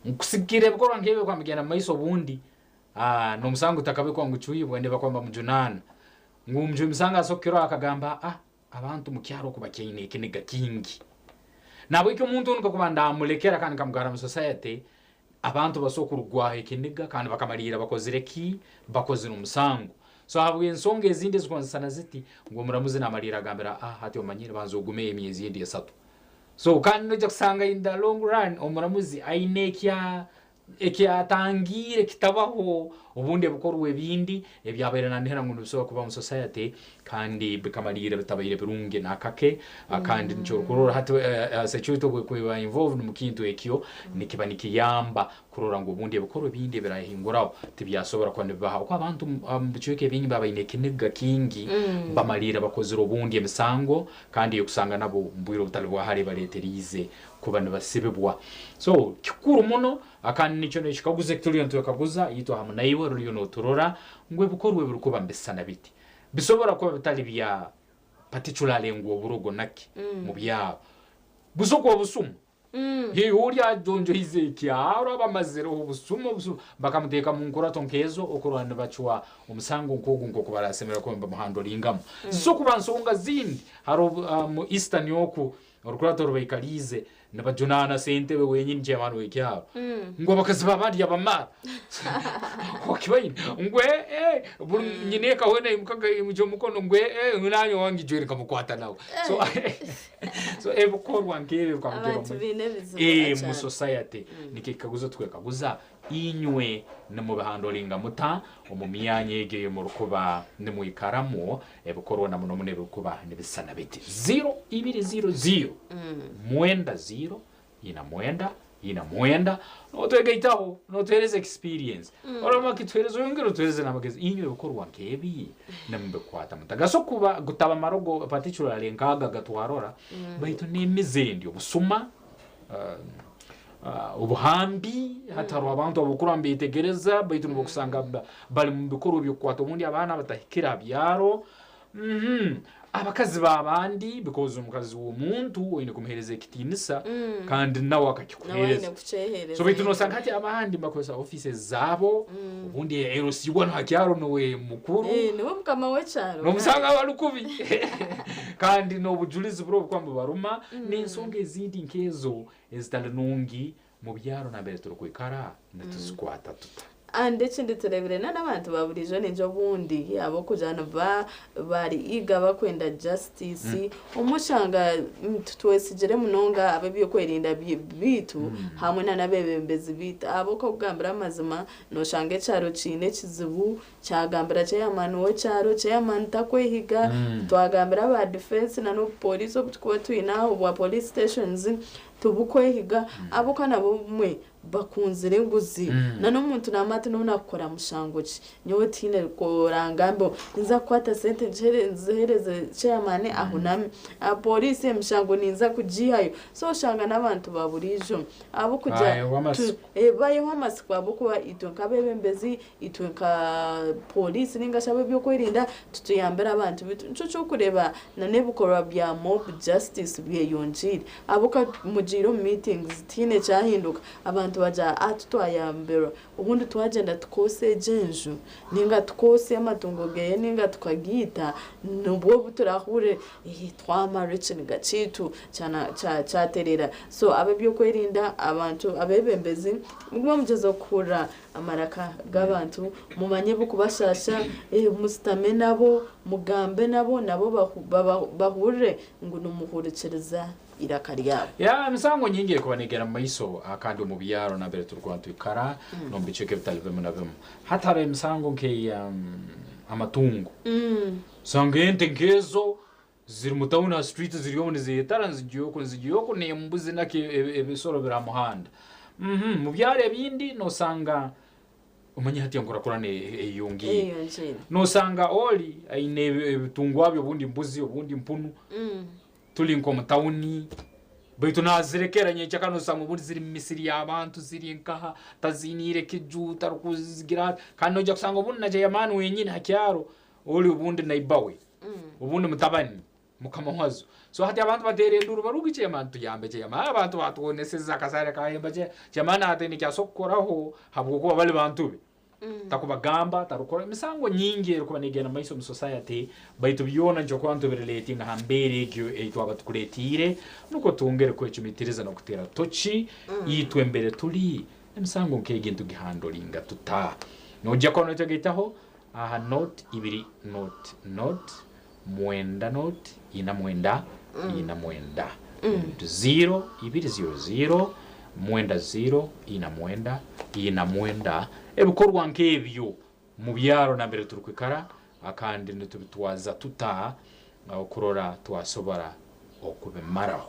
nkusigire bwo rangebe kwamigena maiso bundi no musango takabe kwa ngucuyibwe ndeba kwamba mujunana ngumje misanga sokero akagamba abantu mukyaro kubakyine ikiniga kingi nabo icyo umuntu nuko kubanda amulekera kandi kamugara mu society abantu basokurugwa ikiniga kandi bakamarira bakozireki bakozira umusango so habwe ensonge ezindi zikonsana ziti ngo muramuze namarira gambira hati omanyire bazogume emyezi yindi esatu so kandi no kusanga in the long run omuramuzi ainekya ekyatangire kitabaho ubundi bukorwe bindi ebyabere nandihera ngo nuso kuba mu society kandi bikamarira bitabayire birunge nakake kandi ncho kurora hati security bwe involved mu kintu ekyo nikiba nikiyamba kurora ngo ubundi bukorwe bindi birahinguraho tibyasobora kwande baha kwa abantu bicuke bingi babayine kiniga kingi bamarira bakozira ubundi emisango kandi yo kusanga nabo mbwiro butalwa hari baleterize kuba nibasibibwa so kikuru muno akandi nico nekikaguze client yakaguza yitwa hamna iwe ruriyo no turora ngwe bukorwe burukuba mbesana biti bisobora kuba bitali bya particularly ngo burugo naki mu byabo busoko busumu he urya donjo hizeki ara bamazero ubusumu bakamuteka mu nkurato nkezo okurwana bacwa umusango nkogo ngo kubarasemera ko muhando lingamo so kubansonga zindi haro mu eastern yoku urukurato rubayikalize nabajunana sentebe wenyine je abantu wekyabo ngo bakaziba bandi yabamara okibaine ngwe nyine ka wena imukaga imujo mukono ngwe unanyo wangi jwere kamukwata nawe so ebukorwa ngebe kwamugero mu society nikikaguza twekaguza inywe nemubihandolinga muta omumyanya egeye mu rukuba nemwikaramo ebikorwa na muno mune rukuba nibisana biti 0200 mwenda 0 ina mwenda notegeitaho notereze experience orama kitwerezo yongero twereze namagezi inywe bikorwa nkebi nembekwata mutagaso kuba gutaba marogo particularly nkaga gatwarora baitu nemizendio busuma ubuhambi hataro abantu abukurambe itegereza baitu nukusanga bali mu bikoro byo kwata ubundi abana batahikira byaro abakazi babandi because umukazi w'umuntu wene kumuhereza kitinisa kandi nawe akakikuhereza so baitu nosanga hati abandi bakosa offices zabo ubundi erosibwa no hakyaro nowe mukuru niwe mukama w'cyaro no musanga balukubi kandi no bujulizi bro kwamba baruma nensonge zindi nkezo ezitalungi mu byaro na mbere turukwikara netuzikwata tuta ndetse nditurebere n'abantu baburijo n'ejo bundi abo kujana bari iga bakwenda justice umushanga twesijere munonga ababiyo kwerinda bitu hamwe n'abebembezi bita abo ko kugambira amazima no shange cyaro cine kizibu cyagambira cye yamanu wo cyaro cye yamanta kwehiga twagambira ba defense na no police obutwa twinaho wa police stations tubukwehiga abo kana bomwe bakunzire nguzi nano umuntu namati no nakora mushangoci nyowe tine korangambo nza kwata sente nzereze chairman ahunami police mshango ninza kujihayo so shanga nabantu baburijo abo kuja baye wamasiku abo kuba itonka bebembezi itonka police ningashabe byo kwirinda tutuyambera abantu cyo kureba na nebukora bya mob justice byeyonjira abo ka mujiro meetings tine cyahinduka abantu baja atutwayambera ubundi twagenda tukose jenju ninga tukose amatungo geye ninga tukagita nubwo buturahure twama rich nigacitu cyaterera so abebyo kwirinda abantu abebembezi mugwa mugezo kura amaraka gabantu mumanye bukubashasha musitame nabo mugambe nabo bahurire ngo numuhurikiriza irakaryabo misango nyingi kubanegera maiso akandi mu byaro na mbere turwantu ikara no mbiceke bitalivemo na bemo hatare misango nke amatungo sangente ngezo ziri mutawuna street ziri yone zitara nzigiyoko ne mbuzi nake ebisoro bira muhanda mu byare bindi no sanga umenye hati yankorakorane eyongi no sanga oli aine bitungwa byo bundi mbuzi ubundi mpunu tuli nko mutawuni baitu nazirekeranye cyakano sanga ubundi ziri misiri y'abantu ziri nkaha tazinire kijuta rukuzigira kandi no kusanga ubundi naje yamani wenyine hakyaro oli ubundi naibawe ubundi mutabani mukamahwazo so hati abantu batere nduru barugice yamantu yambeje abantu batuoneseza kasare kahembaje cyamana ateni cyasokoraho habwo ko bali bantu be takubagamba tarukora misango nyingi kubanegera maiso mu society baitu byona njo kwantu relating hambere gyo eitwa batukuretire nuko tungere ko ecumitiriza no kutera tochi yitwe mbere tuli misango nkege ntugihandolinga tuta nojja kono tegetaho aha note ibiri note mwenda note ina mwenda 0 ibiri 00 mwenda 0 ina mwenda ebikorwa nkebyo mu byaro na mbere turukwikara akandi netubitwaza tuta kurora twasobora okubemaraho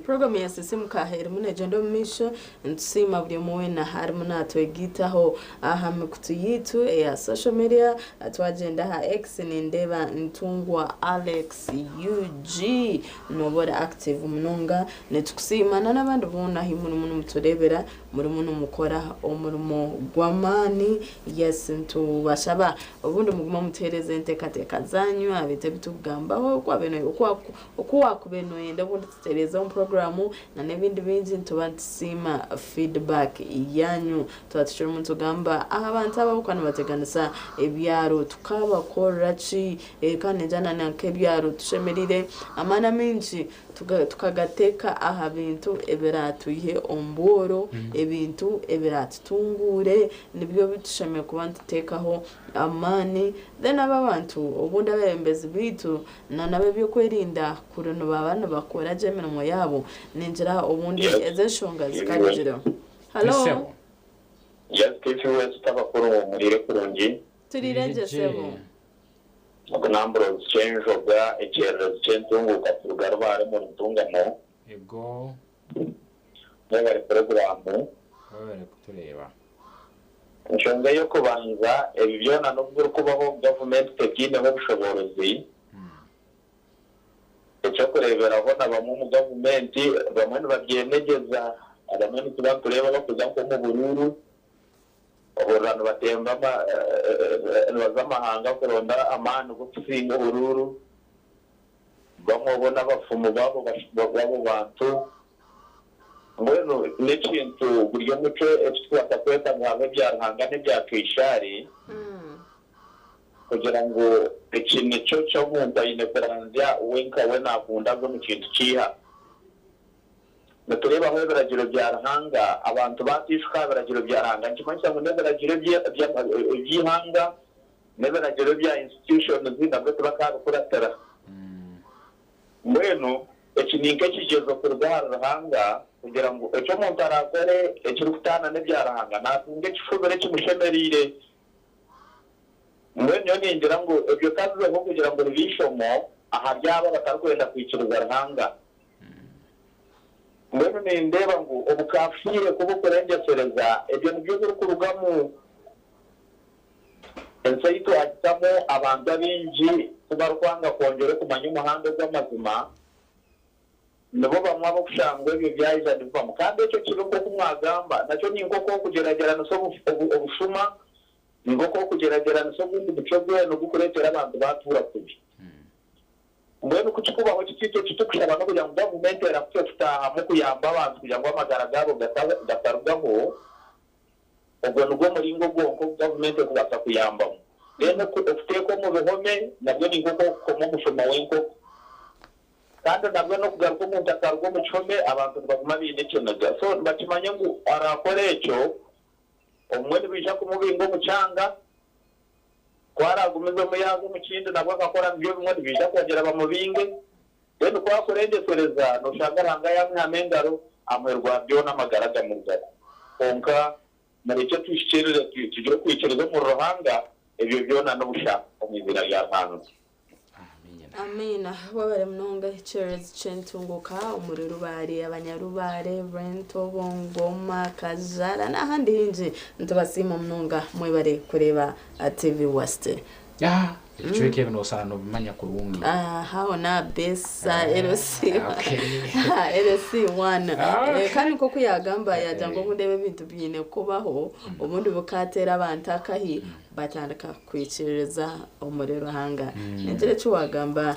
program ya Sisiimuka harimo n'agenda misho ntsima buri muwena harimo natwegitaho aha mikutu yitu ya social media twagenda ha X nindeba ntungwa Alex UG nobora active munonga netukusimana n'abandi bona himuntu muturebera muri muntu mukora umurimo gwamani yes ntubashaba ubundi muguma mutereze ntekateka zanyu abite bitugambaho kwabeno ukwakubeno yenda bundi tutereza programu na nebindi bingi tubatsima feedback yanyu twatishira umuntu gamba abantu abakwana bateganisa ebyaro tukabakora chi kandi jana nankebyaro tushemerire amana minji tukagateka aha bintu eberatuye omboro ebintu eberatutungure nibyo bitusheme kubantu tekaho amani then abantu ubundi abembezi bitu na nabe byo kwerinda kuruno babana bakora jemirimo yabo ninjira ubundi ezeshonga zikagiro hello Yes, if you were stabakuru muri kurungi. Turireje sebo. Number change of the HRS centungu katurgarware mu ntungamo. Ego. N'abari program. Bari kutureba. Nshonga yo kubanza ibyo nanubwo kubaho government tekine ho bushoborozi. Icyo kureberaho nabamwe mu government bamwe babyenegeza abamwe ntibakureba bakuza ko mu bururu. Abantu batemba bazamahanga kuronda amani gufinga ururu bamubona bafumu babo bantu ngweno nekintu buryo muco twatakweta ngabe byarahangane byakishari kugira ngo ikintu cyo munda ineperanzia wenka we nakunda go mu kintu kiha Natureba aho baragiro byarahanga abantu batishwa baragiro byarahanga kimanyisa ngo nebaragiro byihanga nebaragiro bya institutions zinabwo tubakabikuratera mweno ekininke kigezo kurwarahanga kugira ngo eco muntu arakore ekiri kutana nebyarahanga natunge kifubere kimushemerire mweno ningira ngo ebyo kazi ho kugira ngo bishomo aha byaba batakwenda kwikiriza rahanga Mwene ndeba ngo obukafire kubukurengesereza ebyo nibyo kurugamu ensayito akitamo abantu abinji kubarwanga kongera kumanya umuhanda gw'amazima nabo bamwe bo kushangwe ibyo byayiza ndivamo kandi icyo kiruko kumwagamba nacyo ni ngoko kugeragera no obushuma ngoko kugeragera no bundi bucogwe no gukuretera abantu batura kubi Mwene kuchikubaho kikito kitukushaba no kugira ngo government yarakyo tutaha mu kuyamba abantu kugira ngo amagaragabo gatarugaho ubwo nubwo muringo bwonko government kubasa kuyamba rero ufite ko mu bihome nabwo ni ngoko ko mu mushoma wenko kandi nabwo no kugaruka mu takarwo mu chome abantu baguma binekenaga so bakimanye ngo arakorecho umwe bija kumubingo mucanga kwaragumize muyago mu kindi nabwo akakora byo bimwe bija kongera bamubinge rero kwa kurengesereza no shagaranga yamwe amengaro amwerwa byo n'amagaraga mu nzara onka muri cyo twishirire tujye kwicereza mu ruhanga ibyo byo na n'ubushaka mu izina rya Mana Amina wabare mnonga Charles Centunguka umuriro bari abanyarubare Brento Bongoma Kazara n'ahandi hinje ntubasima mnonga mwebare kureba TV West Icyo Kevin osano bimanya kurungi. Haona besa LC. LC1. Kandi koko yagamba yajango kundebe bintu byine kubaho ubundi bukatera abantu akahi batandika kwicireza umurero hanga. Nendere cyo wagamba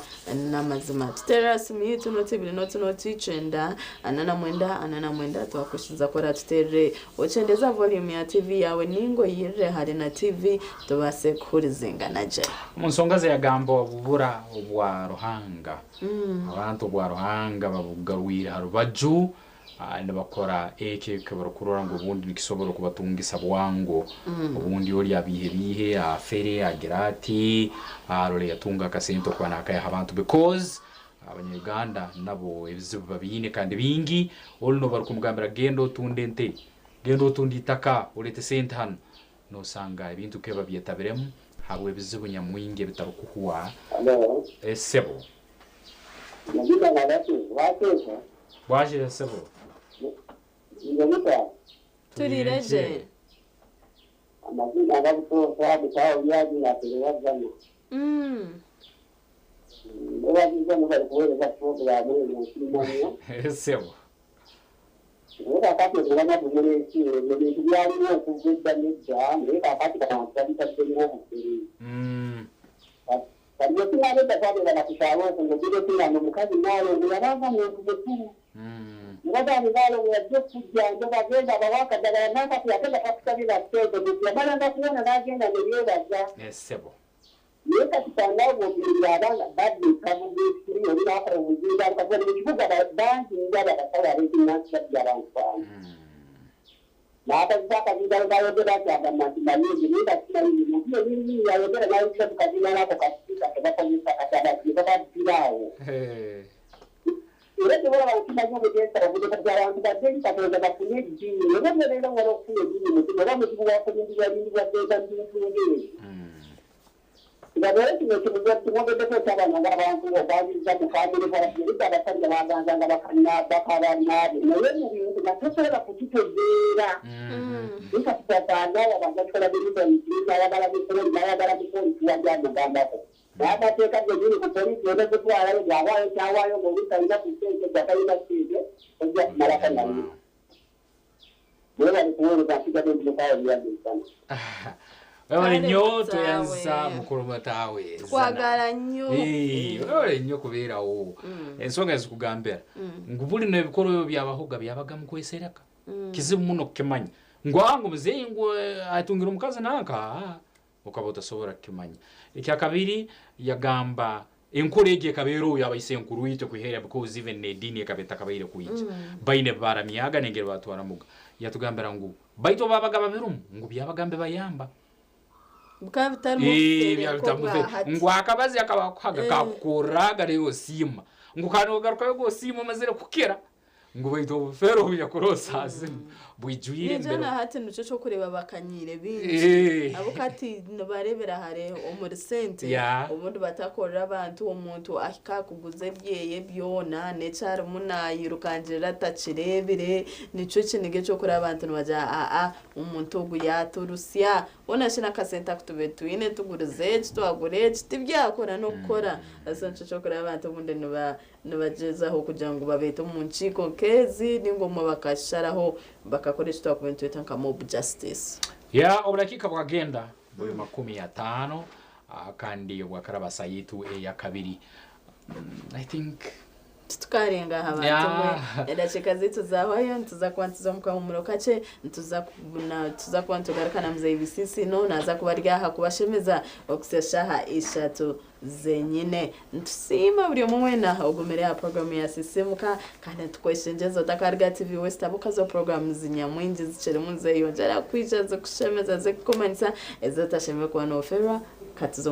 namazima. Tuterasi mitu notibili noticenda anana mwenda twakushiza kora tutere ochendeza volume ya TV yawe ningo yire hari na TV tubase kurizinga naje. Umusongaze yagambo bubura obwa ruhanga abantu bwa ruhanga babugarwira harubaju bakora eke barukurora ngo ubundi nikisobora kubatungisa bwango ubundi yori abihe afere agrati arole yatunga kasento kwa nakaya abantu because abanyuganda nabo ebizibu babine kandi bingi olno barukumugambira gendo tunditaka urete sente hano no sanga ibintu keba byetabiremu habwe bizibu nyamwinge bitarukuhuwa sebo waje sebo turireje amazina agabutosa bitaho yaji na telewazana Ebagize mu bari kuwereza program yo kimanya sebo Ora kati ngana kumure kire ni byari no kugenda neza reka kati kana tabita ngo Kandi kinare bakabera nakishabo ngo bide kinano mukazi nayo yaranga mu kubukuru Ngada ngalo yaje kujya bagenda bawakadara naka yakenda katikabira tete byabana ndakuona nagenda niyo baza sebo Yeka kitanda ngo birabanga badi kabuze kuri yo nakora ubuzima akabona ikibuga banki ngada bakaba ari kinasi by'abantu Nada zaka bidara bayo bera cyangwa mani niba kinani ni yayo bera nayo tukazina nako kasika kwa kwa akaba kibaba bilao uretse bora ukimanya ubugenda bavuga ko abantu badeni katonda bafunye jini rero rero ngoro kuye jini mutima bamuvuga ko n'indi bari bateza ndinzi Gabere kimekuja kimoja ndio cyabana ngabantu bagiza mukabiri barabiri baratanga baganga ngabakanya bakarana nayo mu bintu natosera kutitezera ikatutana abagakora bintu byinshi abagara bikora abagara bikora cyangwa ngambako babateka byo ko polisi yo gutwara yabaye cyangwa yo muri kanda kuteze gatayina kije kujya marakana bora ni kuona katika ndio kwa yandikana Wewe nyo tuyanza mukoroma tawe. Twagara nyo. Wewe nyo kubera o. Ensonga zikugambera. Ngubuli no bikoro byabahoga byabaga mukwesereka. Kizibu muno kemanya. Ngwangu muzeyi ngo atungira umukazi nanka. Ukaba utasobora kimanya. Ikya kabiri yagamba enkorege kabero yabayisenkuru yite kuhera because even nedini kabeta kabaire kuyije. Baine baramiyaga nengere batwara muga. Yatugambera ngo baito babaga babirum ngo byabagambe bayamba. Ngwakabazi akabakwaga kakuraga rero sima ngukanogaruka yo gosima mazire kukera ngo bayito fero yakorosa bwijuyire mbere njana hati nuco cyo kureba bakanyire binji abukati barebera hare umurisente umuntu batakorera abantu umuntu akakuguze byeye byona necara munayirukanjira tacirebire nico kinige cyo kureba abantu baja umuntu uguyaturusya ona shina kasenta kutubetuine tugurize twagure tibyakora no gukora asancho cyo kureba abantu ubundi nubajezaho kugira ngo babete mu nciko kezi ningoma bakasharaho bakakoresha twa kubintu bitanka mob justice obulakika bwagenda buli 15 kandi bwakarabasa yitu ya kabiri I think tukarenga abantu edacheka zitu zawayo tuzakwantza mukamumuro kace tuzakwantugara mzee ibisisi no naza kubaryaha kubashemeza okuseshaha ishatu zenyine ntusima buri mumwe na ogumere ya program ya Sisiimuka kandi tukweshenjezo takarga TV West abukazo program zinyamwinji zichere munze yongera kwijaza kushemeza ze kukomanisa ezatasheme kwa no fera katizo